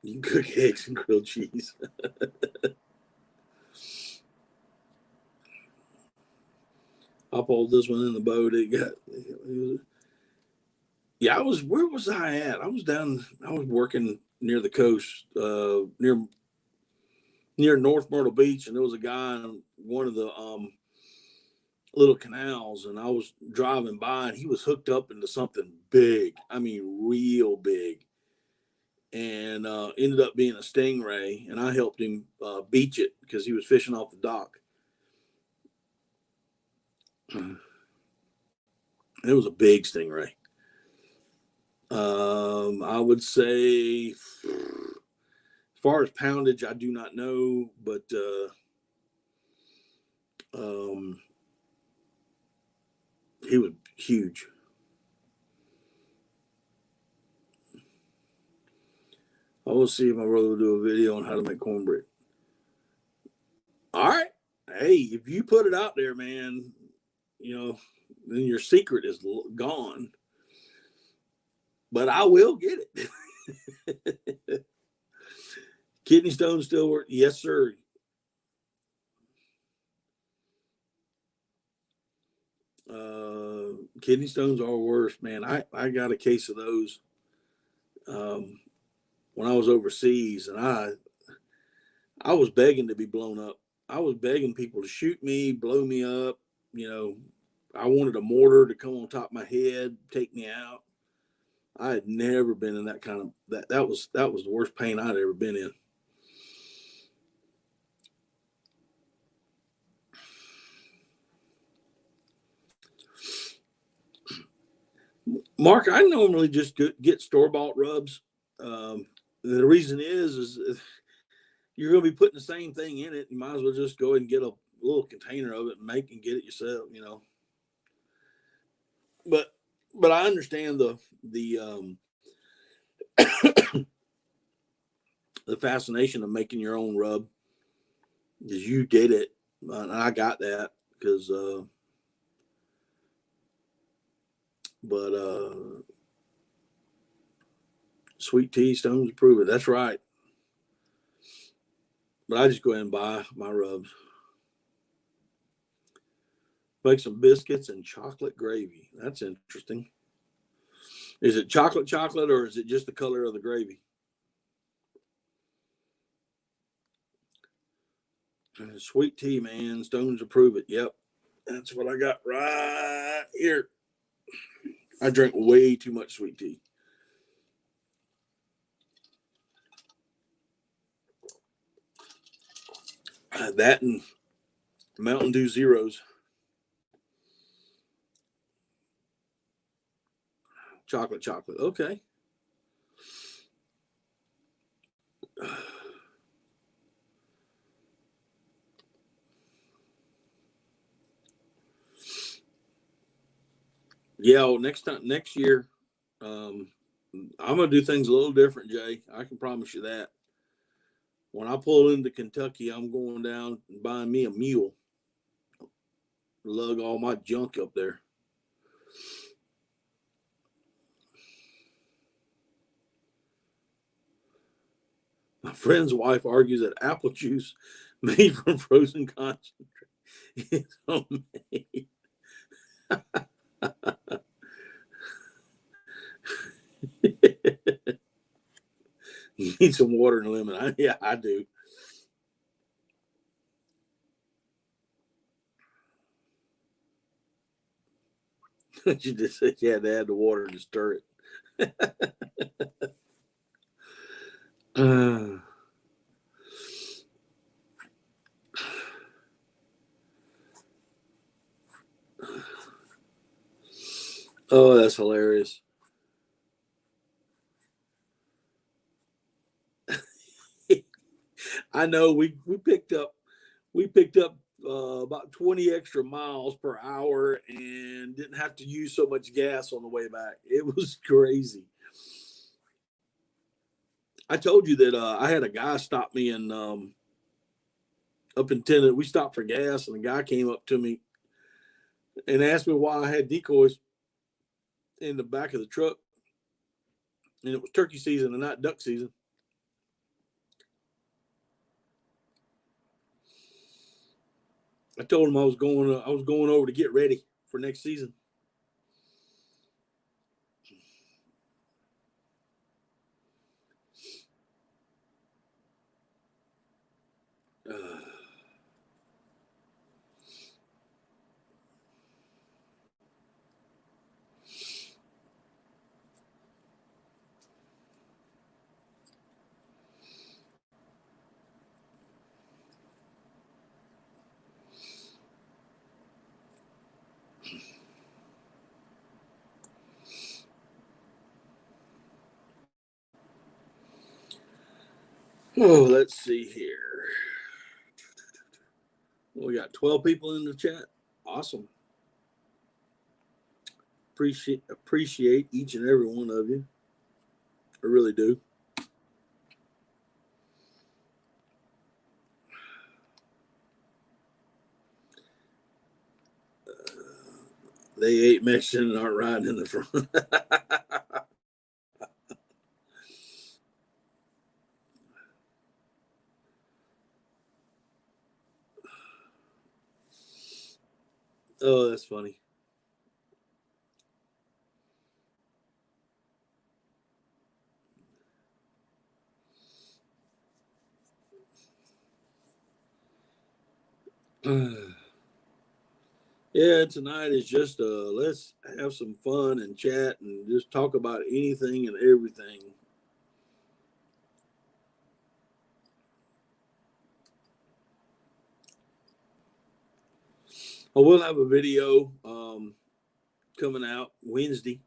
You can cook eggs and grilled cheese. I pulled this one in the boat. Where was I at? I was working near the coast, near North Myrtle Beach, and there was a guy on one of the little canals, and I was driving by, and he was hooked up into something big. I mean, real big. And ended up being a stingray, and I helped him beach it because he was fishing off the dock. It was a big stingray. I would say, as far as poundage, I do not know, but he was huge. I will see if my brother will do a video on how to make cornbread. All right. Hey, if you put it out there, man, then your secret is gone. But I will get it. Kidney stones still work? Yes, sir. Kidney stones are worse, man. I got a case of those when I was overseas, and I was begging to be blown up. I was begging people to shoot me, blow me up. I wanted a mortar to come on top of my head, take me out. I had never been in that kind of that was the worst pain I'd ever been in. Mark, I normally just get store-bought rubs. The reason is you're going to be putting the same thing in it. You might as well just go ahead and get a little container of it and make and get it yourself, But I understand the the fascination of making your own rub, because you did it, and I got that because sweet tea, stones prove it. That's right. But I just go ahead and buy my rubs. Make some biscuits and chocolate gravy. That's interesting. Is it chocolate, or is it just the color of the gravy? Sweet tea, man. Stones approve it. Yep. That's what I got right here. I drink way too much sweet tea. That and Mountain Dew Zeros. Chocolate. Okay. Yeah, well, next year, I'm gonna do things a little different, Jay. I can promise you that. When I pull into Kentucky, I'm going down and buying me a mule. Lug all my junk up there. My friend's wife argues that apple juice made from frozen concentrate is homemade. You need some water and lemon. Yeah, I do. You just said you had to add the water to stir it. Oh, that's hilarious. I know we picked up about 20 extra miles per hour and didn't have to use so much gas on the way back. It was crazy. I told you that I had a guy stop me in up in Tennessee. We stopped for gas, and the guy came up to me and asked me why I had decoys in the back of the truck. And it was turkey season and not duck season. I told him I was going over to get ready for next season. Oh, let's see here. We got 12 people in the chat. Awesome. Appreciate each and every one of you. I really do. They ate Mexican and aren't riding in the front. Oh, that's funny. Yeah, tonight is just let's have some fun and chat and just talk about anything and everything. I will have a video coming out Wednesday,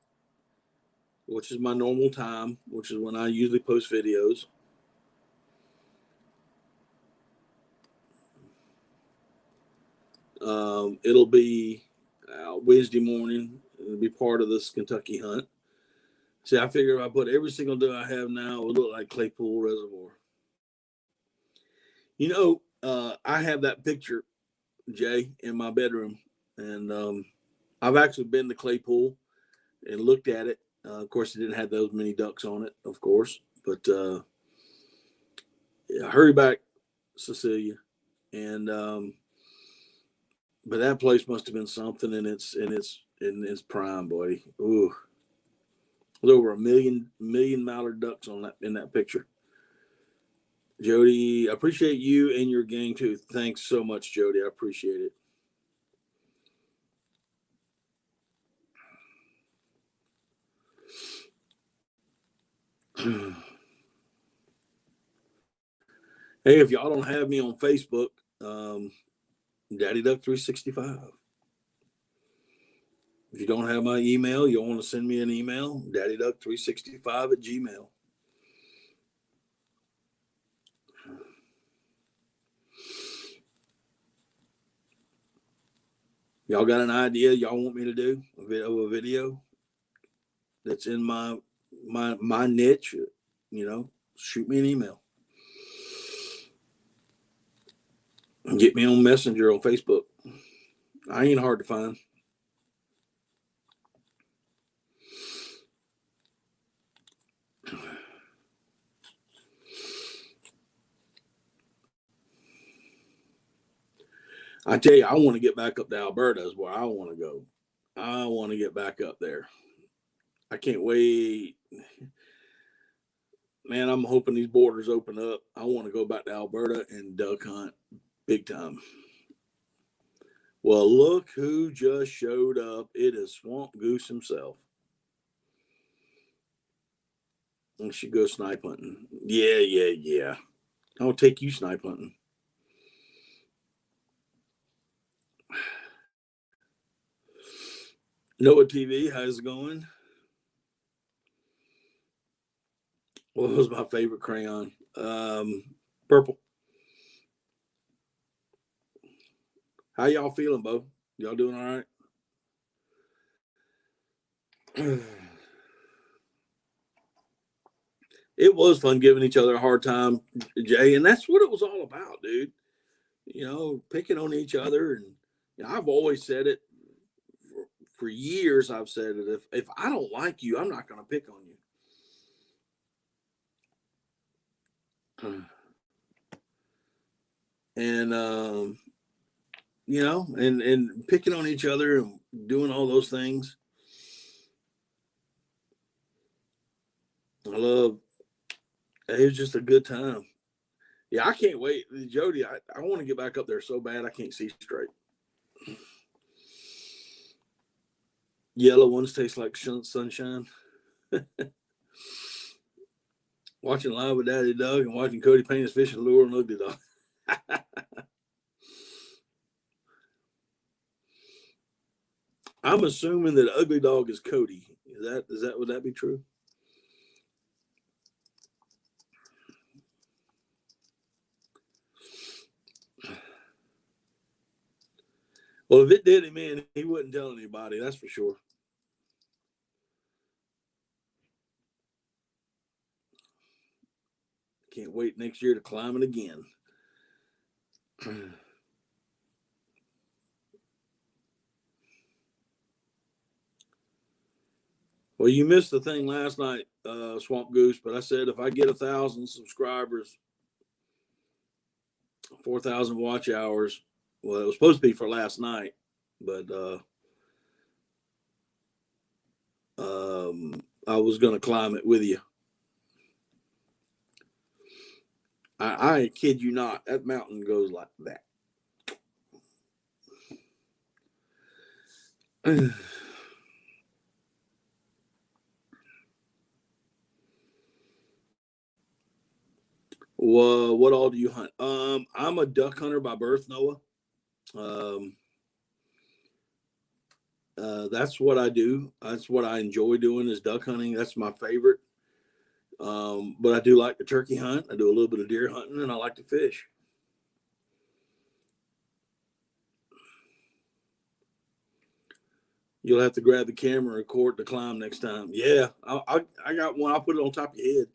which is my normal time, which is when I usually post videos. It'll be Wednesday morning. It'll be part of this Kentucky hunt. See, I figure if I put every single doe I have now, it would look like Claypool Reservoir. You know, I have that picture, Jay, in my bedroom, and I've actually been to Claypool and looked at it. Of course, it didn't have those many ducks on it, of course, but yeah, hurry back, Cecilia, and but that place must have been something in its prime, boy. Ooh, there's over a million mallard ducks on that in that picture. Jody, I appreciate you and your gang too. Thanks so much, Jody. I appreciate it. Hey, if y'all don't have me on Facebook, Daddy Duck 365. If you don't have my email, you'll want to send me an email, daddyduck365 at gmail. Y'all got an idea y'all want me to do a video that's in my niche? You know, shoot me an email. Get me on Messenger on Facebook. I ain't hard to find. I tell you, I want to get back up to Alberta is where I want to go. I want to get back up there. I can't wait. Man, I'm hoping these borders open up. I want to go back to Alberta and duck hunt big time. Well, look who just showed up. It is Swamp Goose himself. And she goes snipe hunting. Yeah. I'll take you snipe hunting. Noah TV, how's it going? What was my favorite crayon? Purple. How y'all feeling, Bo? Y'all doing all right? It was fun giving each other a hard time, Jay, and that's what it was all about, dude. You know, picking on each other. And I've always said it for years. I've said it. If I don't like you, I'm not going to pick on you. And you know, and picking on each other and doing all those things. I love. It was just a good time. Yeah, I can't wait, Jody. I want to get back up there so bad I can't see straight. Yellow ones taste like sunshine. Watching Live with Daddy Doug and watching Cody paint his fishing lure and Ugly Dog. I'm assuming that Ugly Dog is Cody. Would that be true? Well, if it did him in, he wouldn't tell anybody. That's for sure. Can't wait next year to climb it again. Well, you missed the thing last night, Swamp Goose, but I said if I get 1,000 subscribers, 4,000 watch hours, well, it was supposed to be for last night, but I was going to climb it with you. I kid you not, that mountain goes like that. Well, what all do you hunt? I'm a duck hunter by birth, Noah. That's what I do. That's what I enjoy doing is duck hunting. That's my favorite. But I do like to turkey hunt. I do a little bit of deer hunting, and I like to fish. You'll have to grab the camera and record the climb next time. Yeah, I got one. I'll put it on top of your head.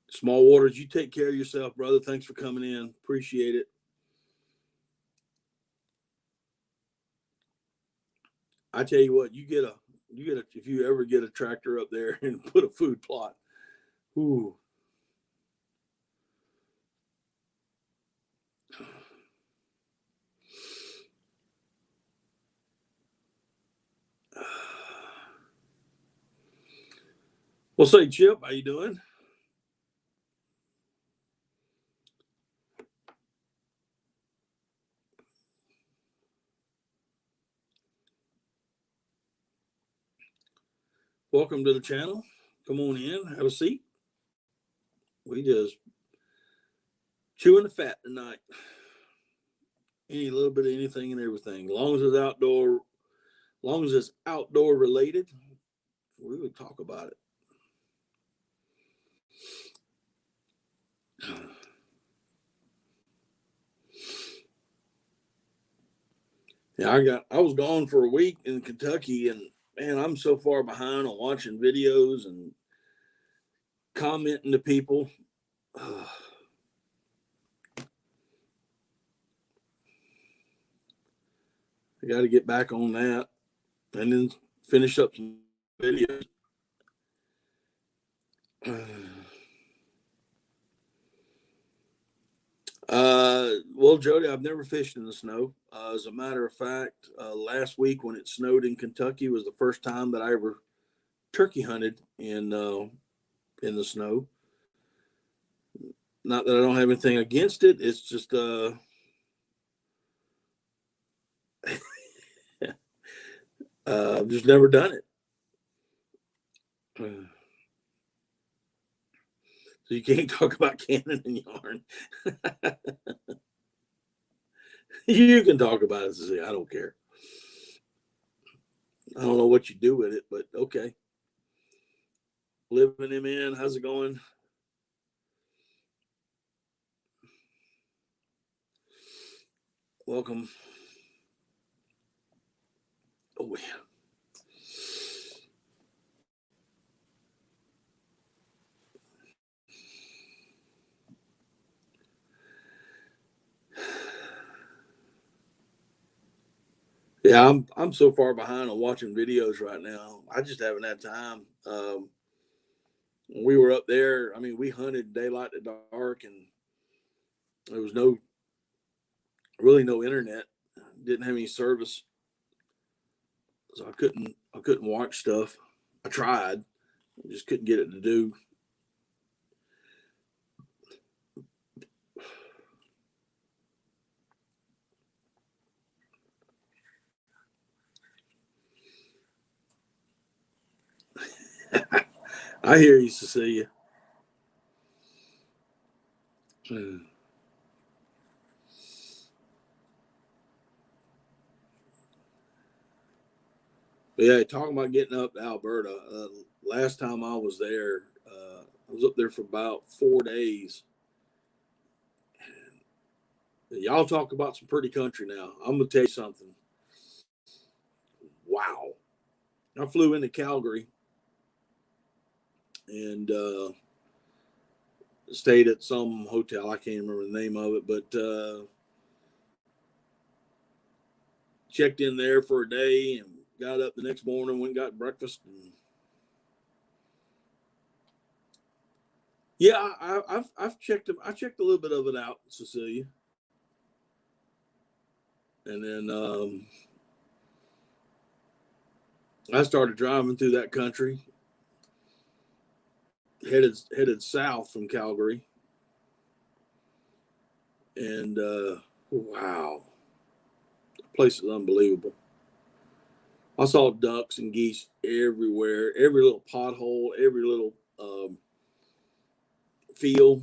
Small Waters, you take care of yourself, brother. Thanks for coming in. Appreciate it. I tell you what, if you ever get a tractor up there and put a food plot, ooh. Well, say, Chip, how you doing? Welcome to the channel. Come on in, have a seat. We just chewing the fat tonight. Any little bit of anything and everything. As long as it's outdoor related, we would talk about it. Yeah, I was gone for a week in Kentucky, and man, I'm so far behind on watching videos and commenting to people. I got to get back on that and then finish up some videos. Well, Jody, I've never fished in the snow. As a matter of fact, last week when it snowed in Kentucky was the first time that I ever turkey hunted in the snow. Not that I don't have anything against it. It's just I've just never done it. So you can't talk about cannon and yarn. You can talk about it. I don't care. I don't know what you do with it, but okay. Living him in. How's it going? Welcome. Oh, yeah. Yeah, I'm so far behind on watching videos right now. I just haven't had time. When we were up there, I mean, we hunted daylight to dark, and there was really no internet. Didn't have any service, so I couldn't watch stuff. I tried, I just couldn't get it to do. I hear you, Cecilia. But yeah, talking about getting up to Alberta. Last time I was there, I was up there for about 4 days. And y'all talk about some pretty country now. I'm gonna tell you something. Wow. I flew into Calgary and stayed at some hotel. I can't remember the name of it, but checked in there for a day and got up the next morning, went and got breakfast. And yeah, I've checked them. I checked a little bit of it out, Cecilia, and then I started driving through that country, headed south from Calgary, and wow, the place is unbelievable. I saw ducks and geese everywhere, every little pothole, every little field.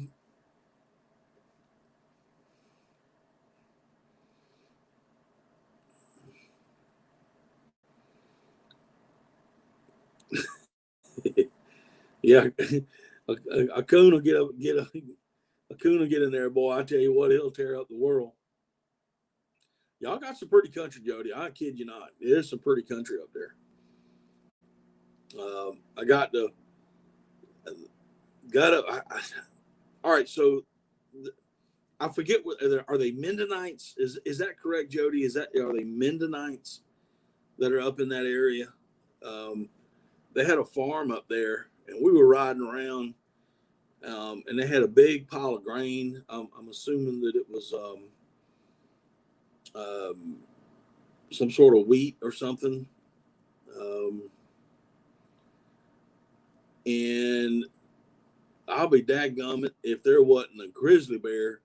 Yeah, a coon will a coon will get in there, boy. I tell you what, he'll tear up the world. Y'all got some pretty country, Jody. I kid you not. There's some pretty country up there. I got up. All right, so I forget what are they Mennonites? Is that correct, Jody? Are they Mennonites that are up in that area? Um, they had a farm up there, and we were riding around, and they had a big pile of grain. I'm assuming that it was some sort of wheat or something. Um, and I'll be dadgummit if there wasn't a grizzly bear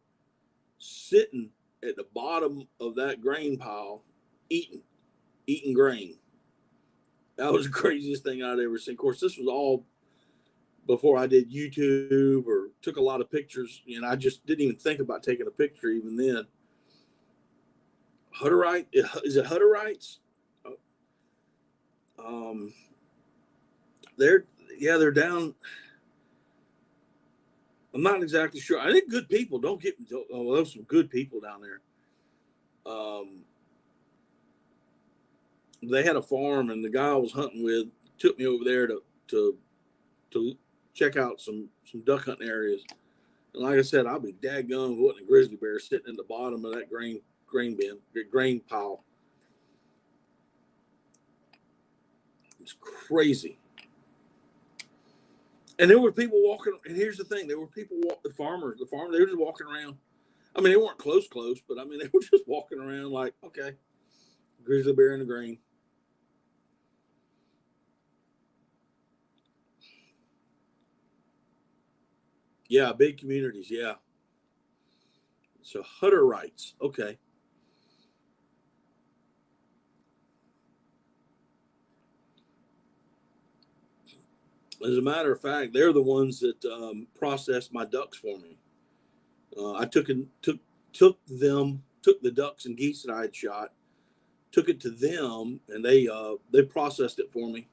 sitting at the bottom of that grain pile eating grain. That was the craziest thing I'd ever seen. Of course, this was all before I did YouTube or took a lot of pictures, and I just didn't even think about taking a picture even then. Hutterite? Is it Hutterites? Um, they're down. I'm not exactly sure. I think good people. Don't get me. Oh, there's some good people down there. They had a farm, and the guy I was hunting with took me over there to check out some duck hunting areas. And like I said, I'll be daggone if it wasn't a grizzly bear sitting in the bottom of that grain pile. It's crazy. And there were people walking. And here's the thing: there were people the farmers. They were just walking around. I mean, they weren't close, but I mean, they were just walking around like, okay, grizzly bear in the grain. Yeah, big communities. Yeah, So Hutterites. Okay. As a matter of fact, they're the ones that processed my ducks for me. I took the ducks and geese that I had shot, took it to them, and they processed it for me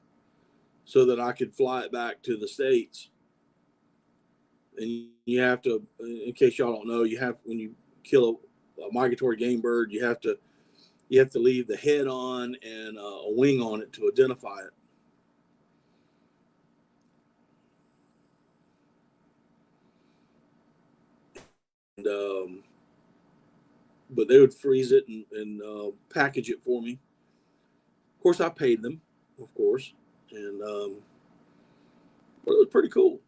so that I could fly it back to the States. And you have to, in case y'all don't know, you have, when you kill a migratory game bird, you have to leave the head on and a wing on it to identify it. And but they would freeze it and package it for me. Of course, I paid them, of course, and well, it was pretty cool.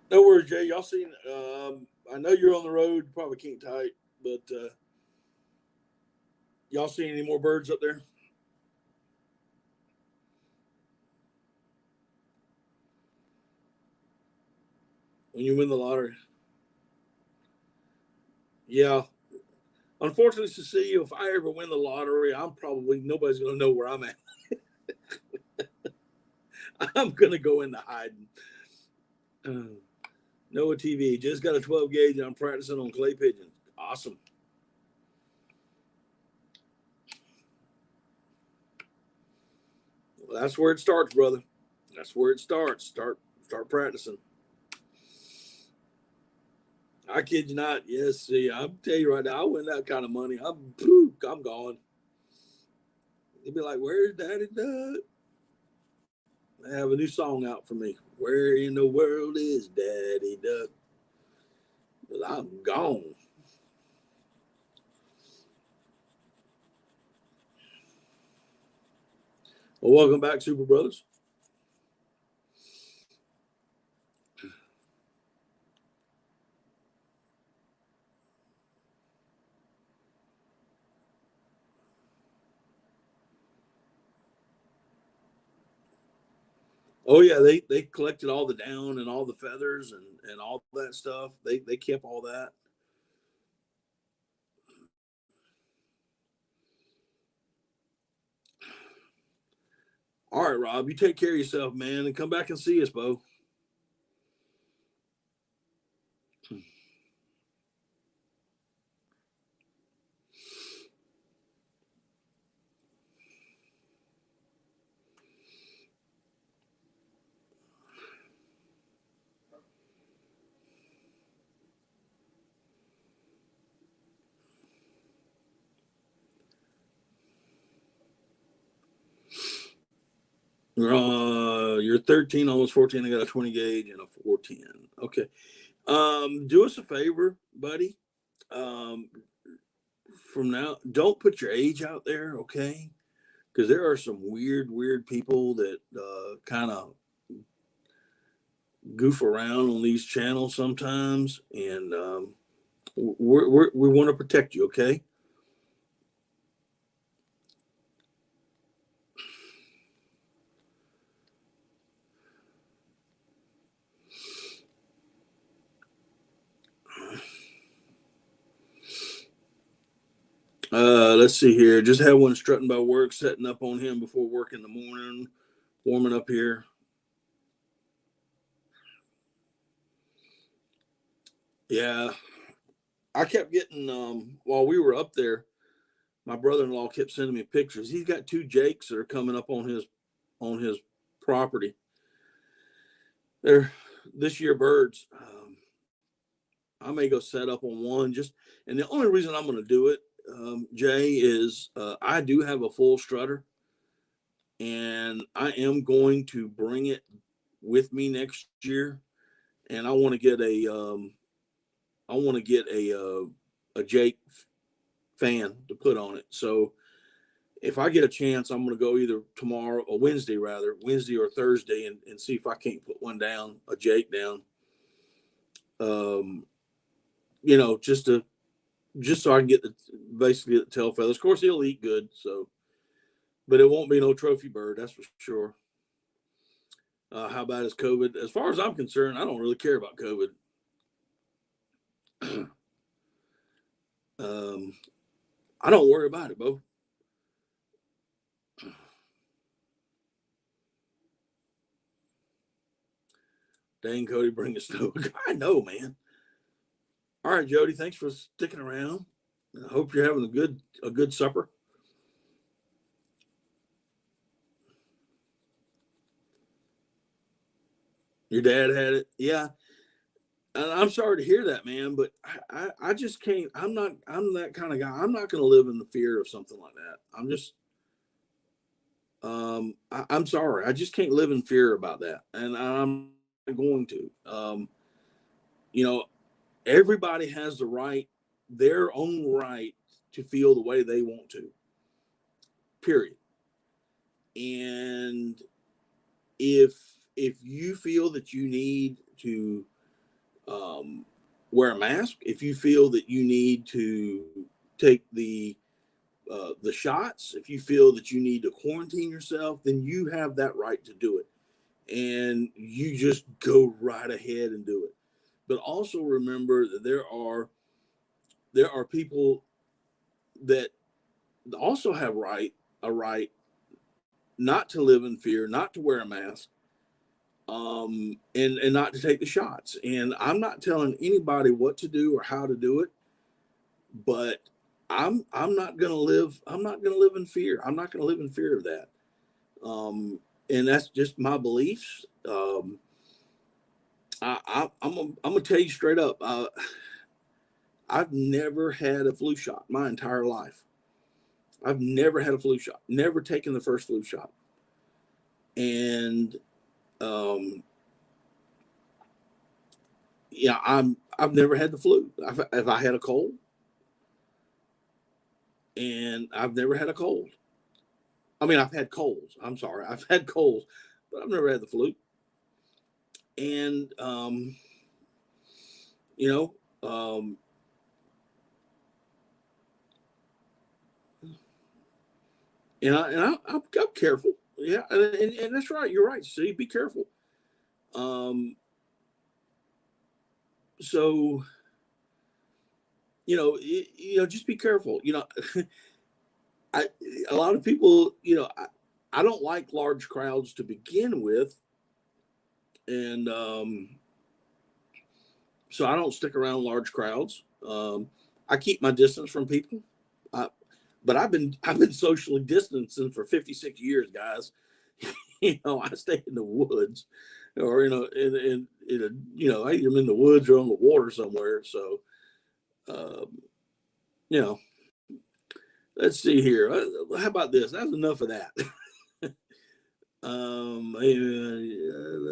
No worries, Jay. Y'all seen? I know you're on the road. You probably can't type, but y'all seen any more birds up there? When you win the lottery? Yeah. Unfortunately, Cecilia, if I ever win the lottery, nobody's going to know where I'm at. I'm going to go into hiding. Noah TV, just got a 12 gauge and I'm practicing on clay pigeons. Awesome. Well, that's where it starts, brother. That's where it starts. Start practicing. I kid you not. Yes, see, I'll tell you right now, I win that kind of money, I'm gone. They'd be like, "Where's Daddy Doug?" They have a new song out for me. Where in the world is Daddy Duck? Well, I'm gone. Well, welcome back, Super Brothers. Oh yeah, they collected all the down and all the feathers and all that stuff. They kept all that. All right, Rob, you take care of yourself, man, and come back and see us, Bo. You're 13, almost 14. I got a 20 gauge and a 410. Okay. Do us a favor, buddy. From now, don't put your age out there, okay? Because there are some weird people that kind of goof around on these channels sometimes, and we want to protect you, okay? Let's see here. Just had one strutting by work, setting up on him before work in the morning, warming up here. Yeah, I kept getting while we were up there, my brother-in-law kept sending me pictures. He's got 2 jakes that are coming up on his property. They're this year birds. I may go set up on one and the only reason I'm going to do it, Jay, is I do have a full strutter, and I am going to bring it with me next year, and I want to get a Jake fan to put on it. So if I get a chance, I'm going to go either tomorrow or Wednesday or Thursday, and see if I can't put one down, a Jake down. Just so I can get basically the tail feathers. Of course, he'll eat good. So, but it won't be no trophy bird, that's for sure. How bad is COVID? As far as I'm concerned, I don't really care about COVID. I don't worry about it, Bo. Dang, Cody, bring the snow. I know, man. All right, Jody, thanks for sticking around. I hope you're having a good supper. Your dad had it, yeah. And I'm sorry to hear that, man, but I just can't. I'm that kind of guy. I'm not going to live in the fear of something like that. I'm just, I'm sorry. I just can't live in fear about that, and I'm going to. You know, everybody has the right, their own right to feel the way they want to. Period. And if you feel that you need to wear a mask, if you feel that you need to take the shots, if you feel that you need to quarantine yourself, then you have that right to do it, and you just go right ahead and do it. But also remember that there are people that also have a right not to live in fear, not to wear a mask, and not to take the shots. And I'm not telling anybody what to do or how to do it, but I'm not going to live in fear. I'm not going to live in fear of that. And that's just my beliefs. I'm gonna tell you straight up. I've never had a flu shot my entire life. I've never had a flu shot. Never taken the first flu shot. And yeah, I've never had the flu. If I had a cold, and I've never had a cold. I mean, I've had colds. I'm sorry, I've had colds, but I've never had the flu. And you know, I'm careful. Yeah, and that's right. You're right. See, be careful. So just be careful. A lot of people, I don't like large crowds to begin with, and so I don't stick around large crowds. I keep my distance from people. But I've been socially distancing for 56 years, guys. I stay in the woods, or in either I'm in the woods or on the water somewhere. So, let's see here. How about this? That's enough of that.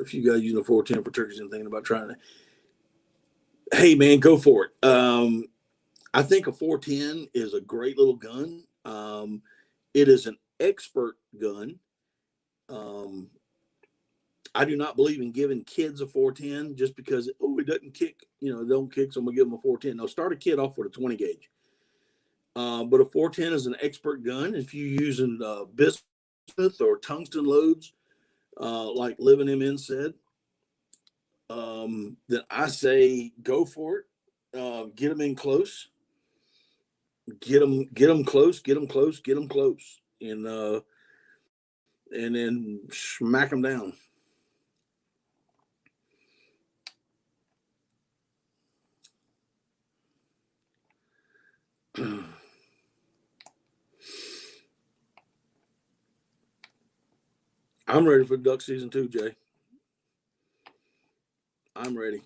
If you guys using a 410 for turkeys and thinking about trying to, hey man, go for it. I think a 410 is a great little gun. It is an expert gun. I do not believe in giving kids a 410 just because it doesn't kick. Don't kick, so I'm gonna give them a 410. No, start a kid off with a 20 gauge. But a 410 is an expert gun. If you're using bismuth or tungsten loads, like Living MN said, then I say go for it. Get them in close. Get them close. Get them close. Get them close, and then smack them down. I'm ready for duck season 2, Jay. I'm ready.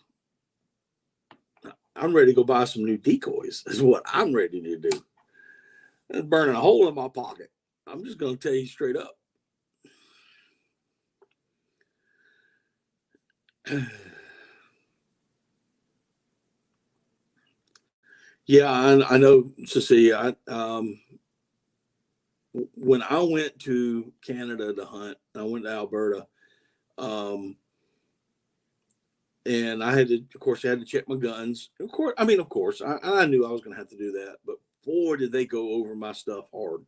I'm ready to go buy some new decoys. Is what I'm ready to do. It's burning a hole in my pocket. I'm just going to tell you straight up. Yeah, I know, Cecilia. When I went to Canada to hunt, I went to Alberta, and I had to check my guns. Of course, I knew I was going to have to do that, but boy, did they go over my stuff hard.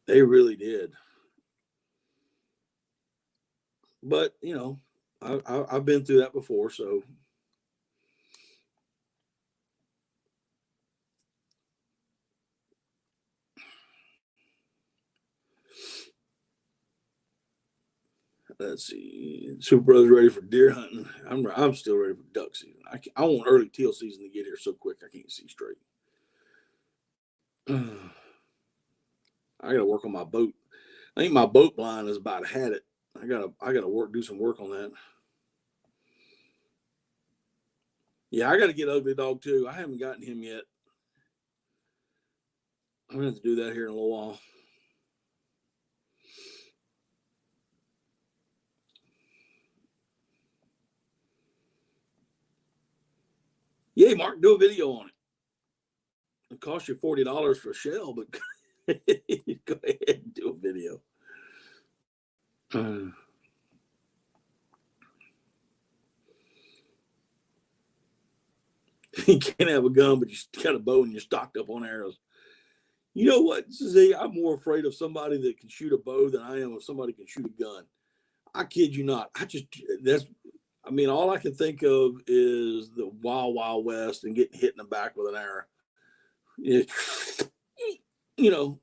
They really did. But, you know, I've been through that before, so. Let's see. Super Brothers ready for deer hunting. I'm still ready for duck season. I want early teal season to get here so quick I can't see straight. I gotta work on my boat. I think my boat blind is about had it. I gotta do some work on that. Yeah, I gotta get Ugly Dog too. I haven't gotten him yet. I'm gonna have to do that here in a little while. Yeah, Mark, do a video on it. It costs you $40 for a shell, but go ahead and do a video. You can't have a gun, but you got a bow and you're stocked up on arrows. You know what, Z? I'm more afraid of somebody that can shoot a bow than I am of somebody that can shoot a gun. I kid you not. All I can think of is the Wild Wild West and getting hit in the back with an arrow. You know.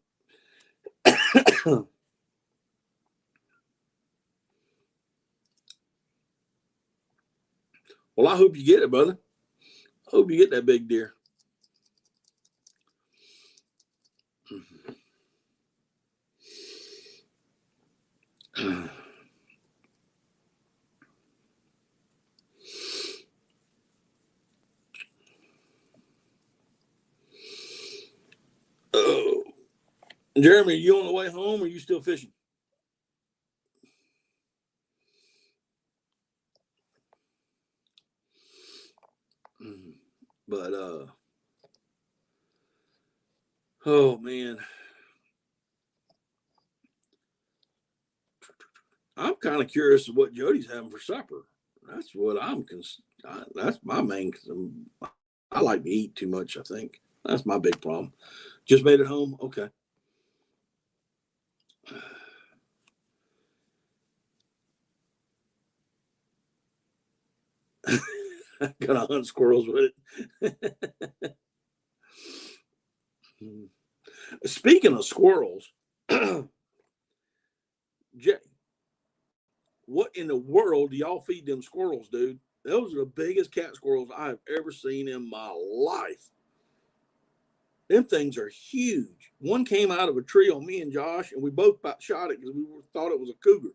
Well, I hope you get it, brother. I hope you get that big deer. Oh, Jeremy, are you on the way home or are you still fishing? But oh man, I'm kind of curious of what Jody's having for supper. That's what that's my main concern. I like to eat too much, I think. That's my big problem. Just made it home? Okay. Gonna hunt squirrels with it. Speaking of squirrels, Jay, what in the world do y'all feed them squirrels, dude? Those are the biggest cat squirrels I've ever seen in my life. Them things are huge. One came out of a tree on me and Josh, and we both about shot it because we thought it was a cougar.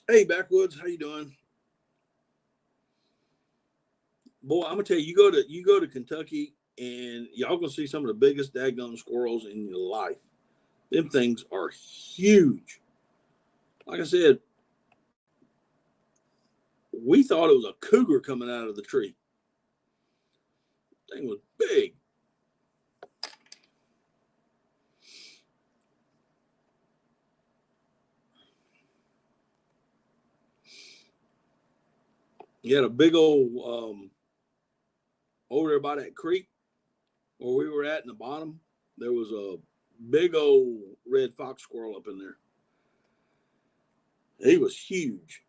Hey, Backwoods, how you doing? Boy, I'm gonna tell you, you go to Kentucky, and y'all gonna see some of the biggest daggone squirrels in your life. Them things are huge. Like I said, we thought it was a cougar coming out of the tree. Thing was big. You had a big old over there by that creek where we were at in the bottom. There was a big old red fox squirrel up in there. He was huge.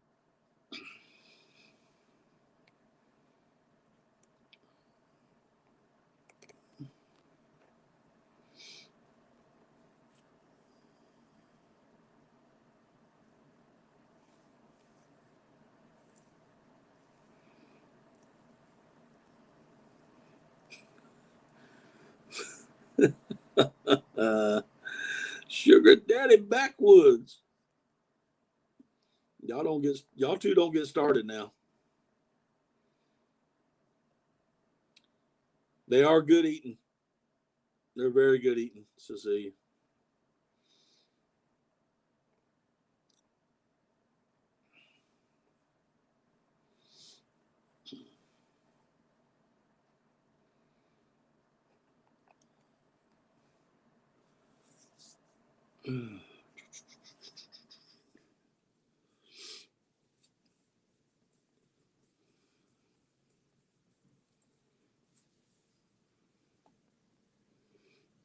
Sugar Daddy Backwoods. Y'all two don't get started now. They are good eating. They're very good eating, Cecilia.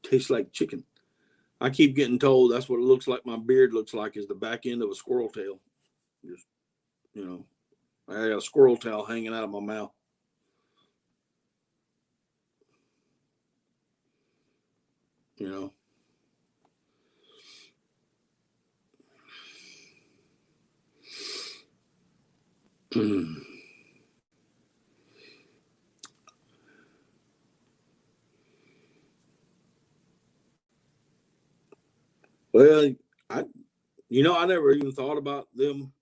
Tastes like chicken. I keep getting told that's what it looks like. My beard looks like is the back end of a squirrel tail. Just, you know, I got a squirrel tail hanging out of my mouth. You know. Well, I never even thought about them.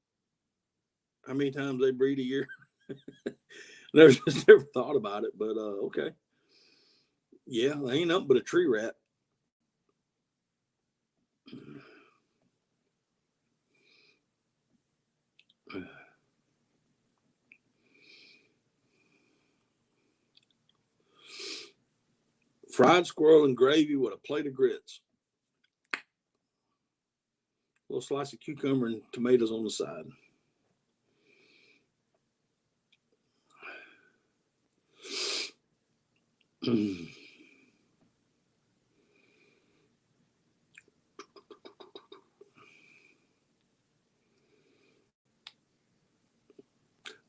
How many times they breed a year? Never thought about it, but okay. Yeah, they ain't nothing but a tree rat. Fried squirrel and gravy with a plate of grits. A little slice of cucumber and tomatoes on the side.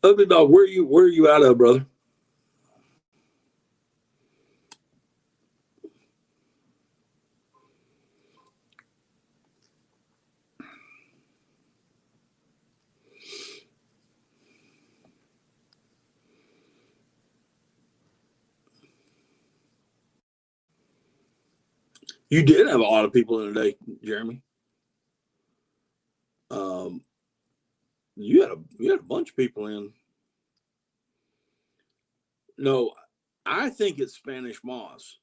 Ugly dog, where are you out of, brother? You did have a lot of people in today, Jeremy. You had a bunch of people in. No, I think it's Spanish moss,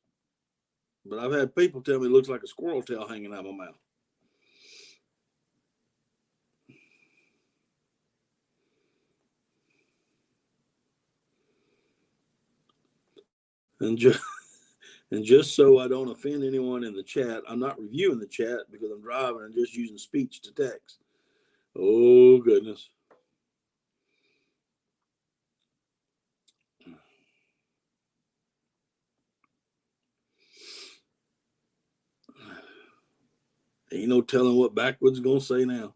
but I've had people tell me it looks like a squirrel tail hanging out of my mouth. And just so I don't offend anyone in the chat, I'm not reviewing the chat because I'm driving and just using speech to text. Oh, goodness. Ain't no telling what Backwoods is going to say now.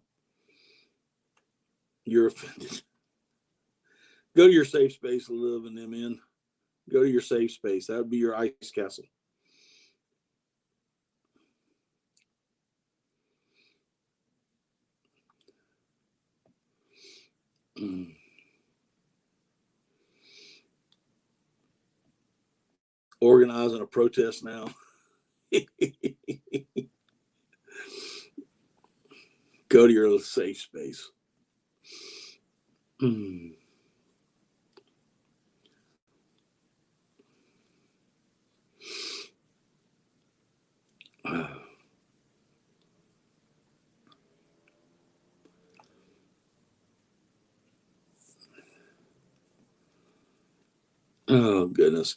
You're offended. Go to your safe space, live in them in. Go to your safe space. That would be your ice castle. Organizing a protest now. Go to your safe space. Oh, goodness.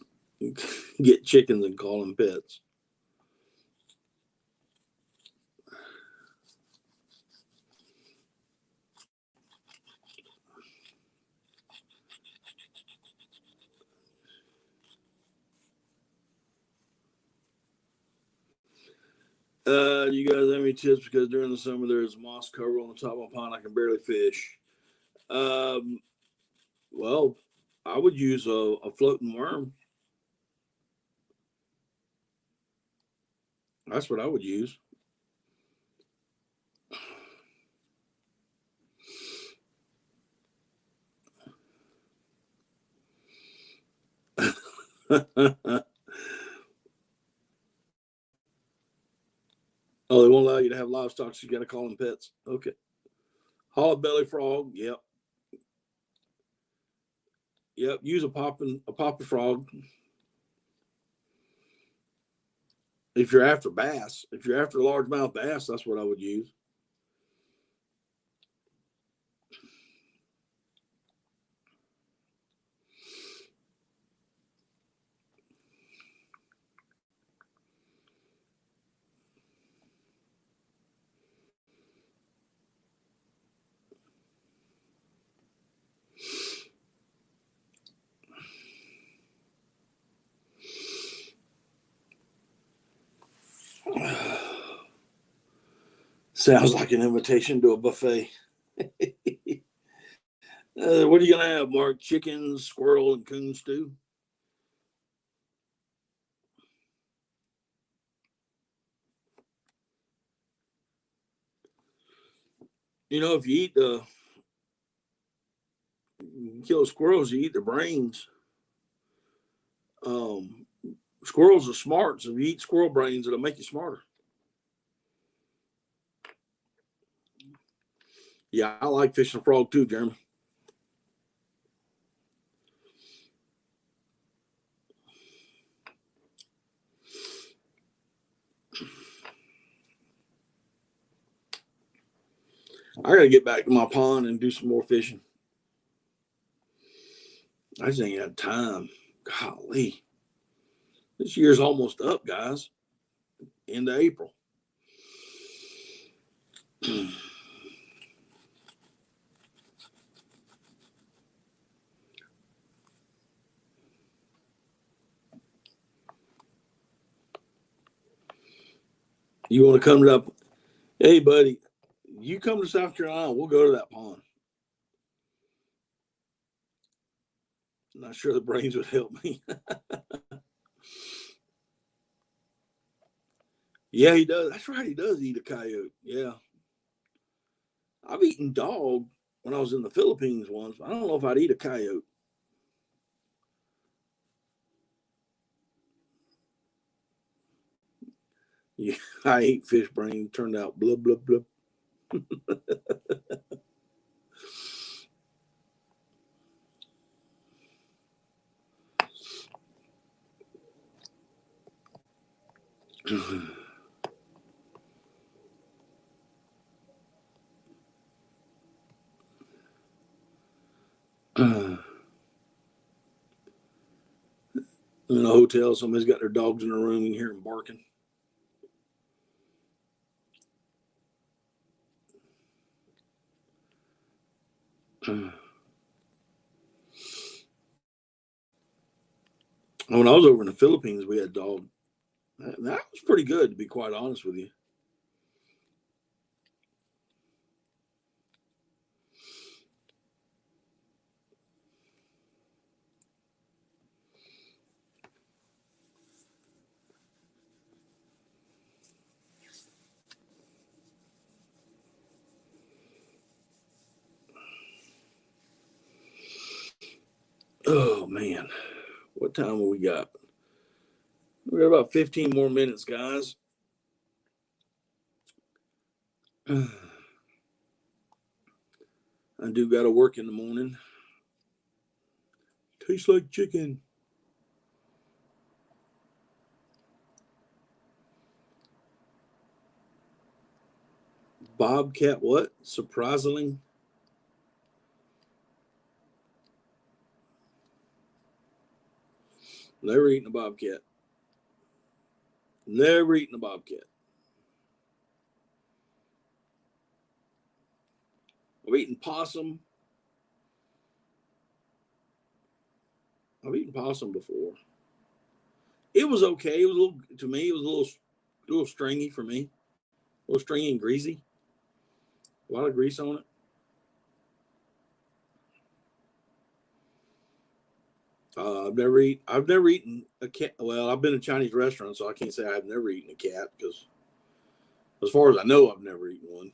Get chickens and call them pets. Do you guys have any tips? Because during the summer there is moss cover on the top of my pond. I can barely fish. Well, I would use a floating worm. That's what I would use. Oh, they won't allow you to have livestock, so you got to call them pets. Okay. Hollow belly frog. Yep. Use a popping frog. If you're after bass, if you're after largemouth bass, that's what I would use. Sounds like an invitation to a buffet. What are you going to have, Mark? Chicken, squirrel, and coon stew? You know, if you eat kill squirrels, you eat their brains. Squirrels are smart, so if you eat squirrel brains, it'll make you smarter. Yeah, I like fishing a frog too, Jeremy. I gotta get back to my pond and do some more fishing. I just ain't got time. Golly. This year's almost up, guys. End of April. You want to come to that? Hey, buddy, you come to South Carolina, we'll go to that pond. I'm not sure the brains would help me. Yeah, he does. That's right. He does eat a coyote. Yeah. I've eaten dog when I was in the Philippines once. I don't know if I'd eat a coyote. Yeah, I ate fish brain. Turned out blub, blub, blub. In a hotel, somebody's got their dogs in the room. You can hear them barking. When I was over in the Philippines, we had a dog. That was pretty good, to be quite honest with you. Oh, man. What time have we got? We got about 15 more minutes, guys. I do got to work in the morning. Tastes like chicken. Bobcat, what? Surprisingly? Never eaten a bobcat. Never eaten a bobcat. I've eaten possum. I've eaten possum before. It was okay. It was a little, to me, it was a little stringy for me. A little stringy and greasy. A lot of grease on it. I've never eaten a cat. Well, I've been in a Chinese restaurant, so I can't say I've never eaten a cat because, as far as I know, I've never eaten one.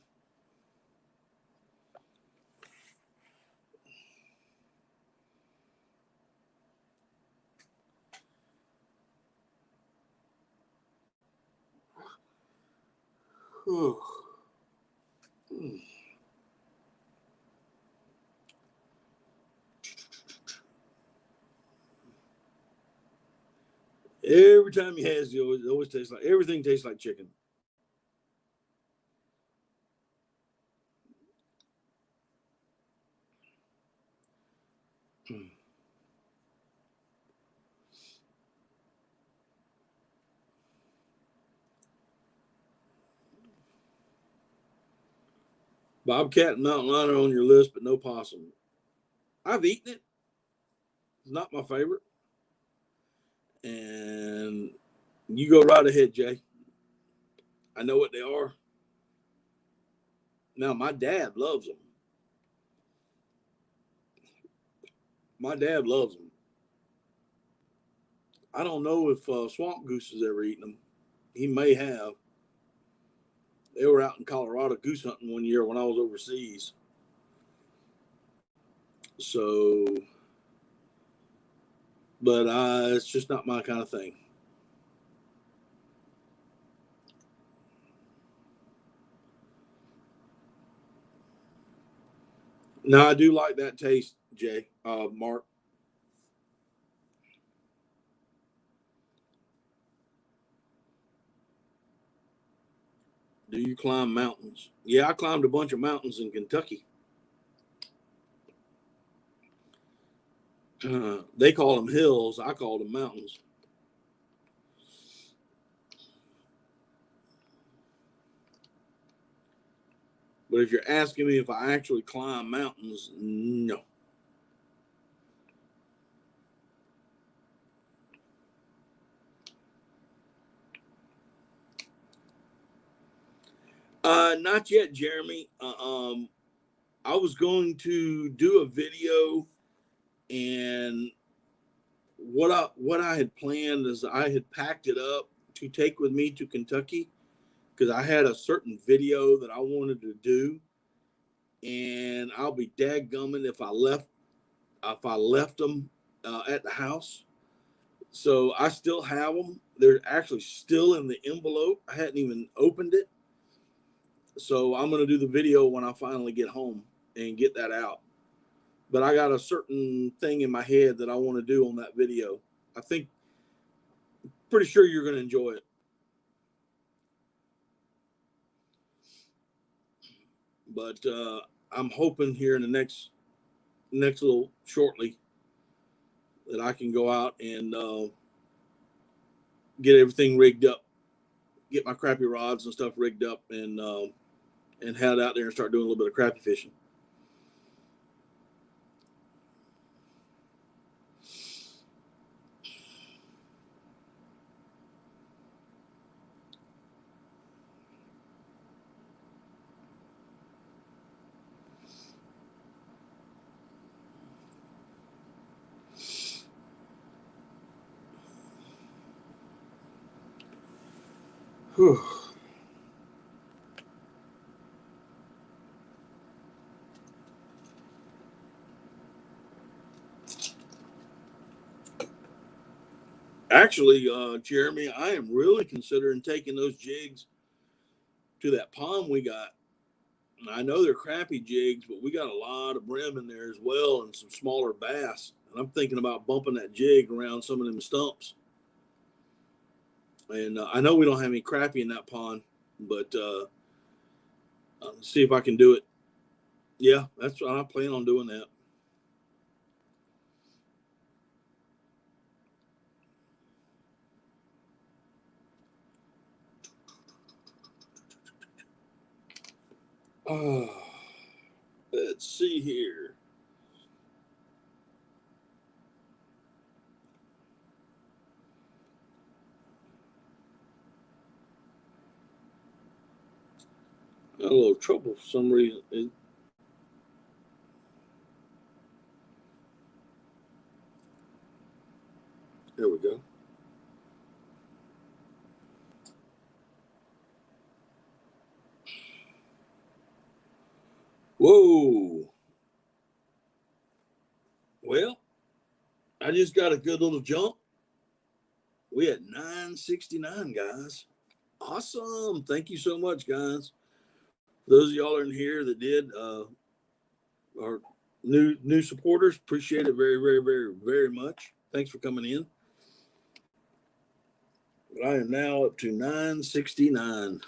Every time he has, it always tastes like everything tastes like chicken. Bobcat and mountain lion are on your list, but no possum. I've eaten it. It's not my favorite. And you go right ahead, Jay. I know what they are. Now, my dad loves them. My dad loves them. I don't know if Swamp Goose has ever eaten them. He may have. They were out in Colorado goose hunting one year when I was overseas. So, but it's just not my kind of thing. No, I do like that taste, Jay, Mark. Do you climb mountains? Yeah, I climbed a bunch of mountains in Kentucky. They call them hills. I call them mountains. But if you're asking me if I actually climb mountains, no. Not yet, Jeremy. I was going to do a video, and what I had planned is I had packed it up to take with me to Kentucky because I had a certain video that I wanted to do, and I'll be dadgumming if I left them at the house. So I still have them. They're actually still in the envelope. I hadn't even opened it. So I'm going to do the video when I finally get home and get that out. But I got a certain thing in my head that I want to do on that video. I think, pretty sure you're going to enjoy it. But I'm hoping here in the next little shortly that I can go out and get everything rigged up, get my crappie rods and stuff rigged up, and head out there and start doing a little bit of crappie fishing. Whew. Actually, Jeremy, I am really considering taking those jigs to that pond we got. I know they're crappie jigs, but we got a lot of brim in there as well and some smaller bass. And I'm thinking about bumping that jig around some of them stumps. And I know we don't have any crappie in that pond, but see if I can do it. Yeah, that's what I plan on doing that. Let's see here. Got a little trouble for some reason. There we go. Whoa. Well, I just got a good little jump. We had 969, guys. Awesome. Thank you so much, guys. Those of y'all are in here that did are new supporters. Appreciate it very, very, very, very much. Thanks for coming in. But I am now up to 969.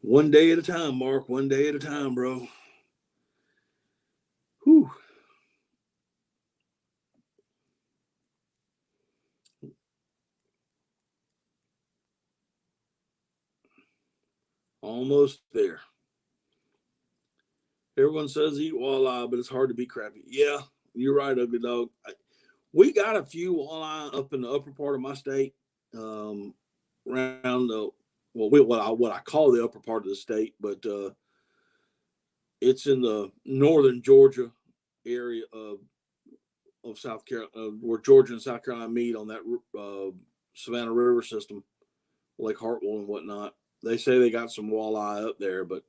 One day at a time, Mark. One day at a time, bro. Whew. Almost there. Everyone says eat walleye, but it's hard to beat crappie. Yeah, you're right, Ugly Dog. We got a few walleye up in the upper part of my state, around the what I call the upper part of the state, but it's in the northern Georgia area of South Carolina, where Georgia and South Carolina meet on that Savannah River system, Lake Hartwell and whatnot. They say they got some walleye up there, but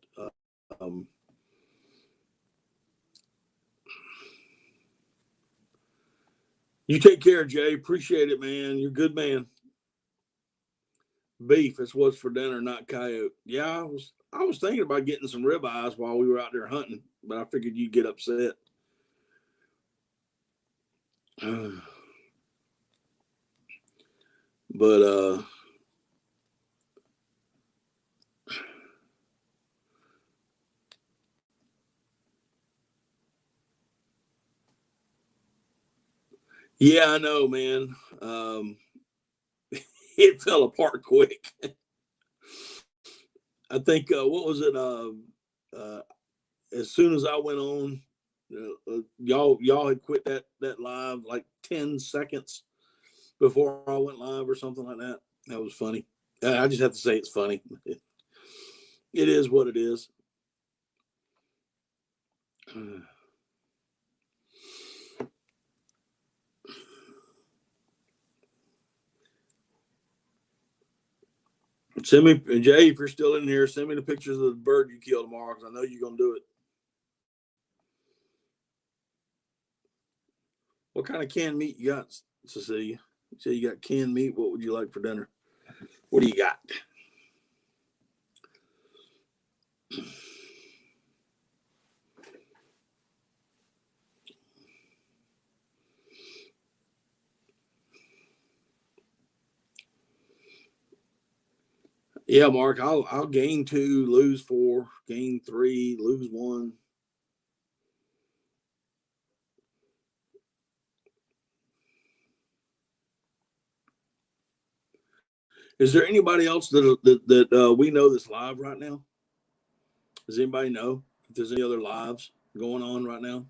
you take care, Jay. Appreciate it, man. You're a good man. Beef is what's for dinner, not coyote. Yeah, I was thinking about getting some ribeyes while we were out there hunting, but I figured you'd get upset. But yeah, I know, man. It fell apart quick. I think what was it? As soon as I went on, y'all had quit that live like 10 seconds before I went live or something like that. That was funny. I just have to say it's funny. It is what it is. Send me, Jay, if you're still in here, send me the pictures of the bird you killed tomorrow, because I know you're going to do it. What kind of canned meat you got, Cecilia? You say you got canned meat. What would you like for dinner? What do you got? Yeah, Mark, I'll gain 2, lose 4, gain 3, lose 1. Is there anybody else that we know that's live right now? Does anybody know if there's any other lives going on right now?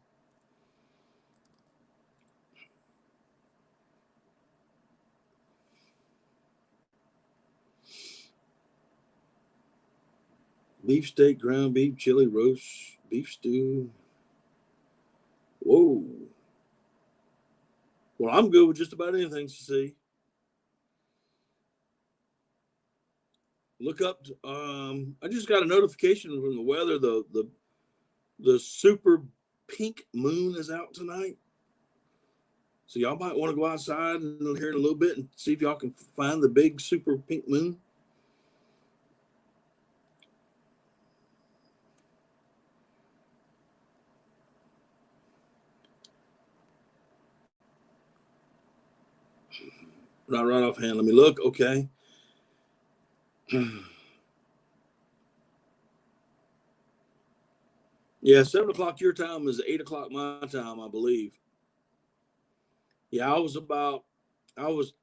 Beef steak, ground beef, chili roast, beef stew. Whoa. Well, I'm good with just about anything to see. Look up. I just got a notification from the weather. The super pink moon is out tonight. So y'all might want to go outside and here in a little bit and see if y'all can find the big super pink moon. Not right offhand. Let me look. Okay. Yeah, 7:00 your time is 8:00 my time, I believe. Yeah, I was in the woods.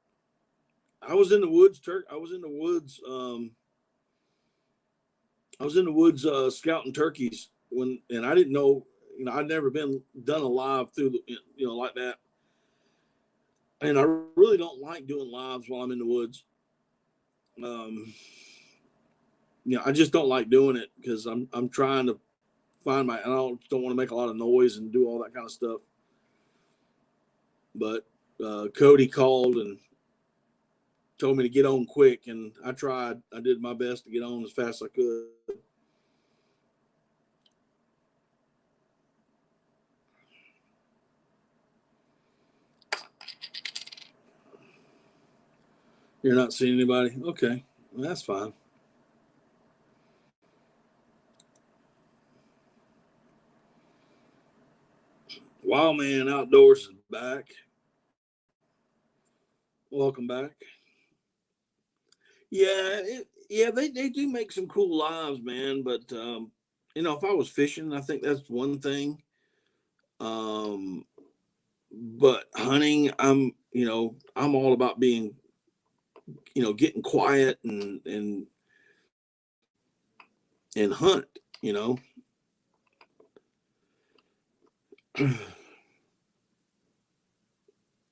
I was in the woods. I was in the woods scouting turkeys and I didn't know. I'd never been done a live through like that. And I really don't like doing lives while I'm in the woods. I just don't like doing it because I'm trying to find I don't want to make a lot of noise and do all that kind of stuff. But Cody called and told me to get on quick, and I tried. I did my best to get on as fast as I could. You're not seeing anybody? Okay, well, that's fine. Wild Man Outdoors is back. Welcome back. Yeah, they do make some cool lives, man. But if I was fishing, I think that's one thing. But hunting, I'm all about being, getting quiet and hunt.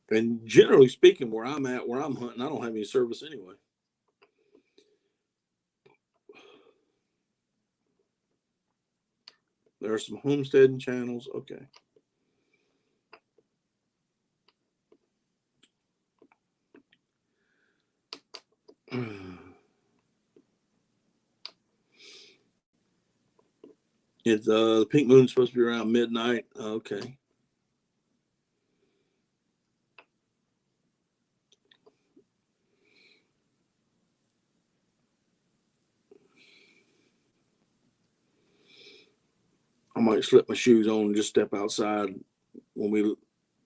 And generally speaking, where I'm hunting, I don't have any service anyway. There are some homesteading channels. Okay. It's the pink moon's supposed to be around midnight. Okay. I might slip my shoes on and just step outside when we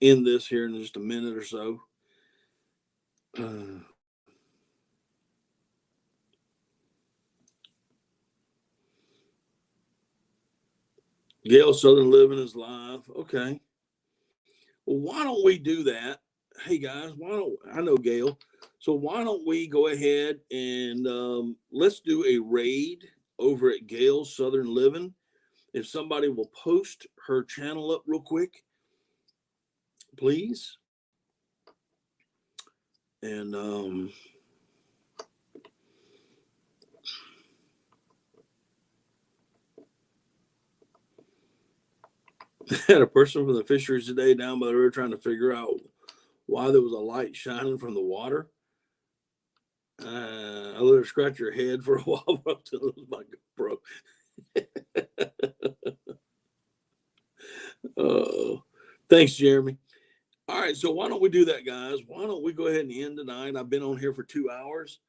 end this here in just a minute or so. Gail Southern Living is live. Okay. Well, why don't we do that? Hey guys, I know Gail. So why don't we go ahead and let's do a raid over at Gail Southern Living. If somebody will post her channel up real quick, please. And had a person from the fisheries today down by the river trying to figure out why there was a light shining from the water. I let her scratch her head for a while until it was my GoPro. Thanks, Jeremy. All right, so why don't we do that, guys? Why don't we go ahead and end tonight? I've been on here for 2 hours.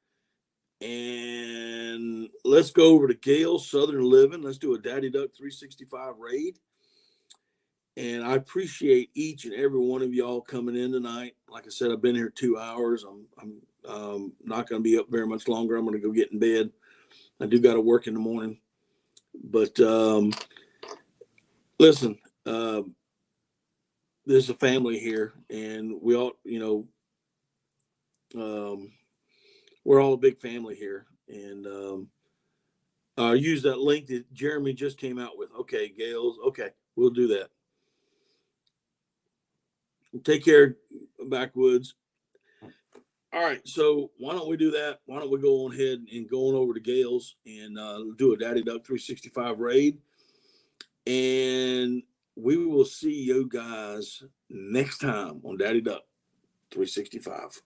And let's go over to Gail Southern Living. Let's do a Daddy Duck 365 raid. And I appreciate each and every one of y'all coming in tonight. Like I said, I've been here 2 hours. I'm not going to be up very much longer. I'm going to go get in bed. I do got to work in the morning. But listen, there's a family here, and we all, we're all a big family here. And use that link that Jeremy just came out with. Okay, Gail's. Okay, we'll do that. Take care, Backwoods. All right, so why don't we do that? Why don't we go on ahead and go on over to Gail's and do a Daddy Duck 365 raid. And we will see you guys next time on Daddy Duck 365.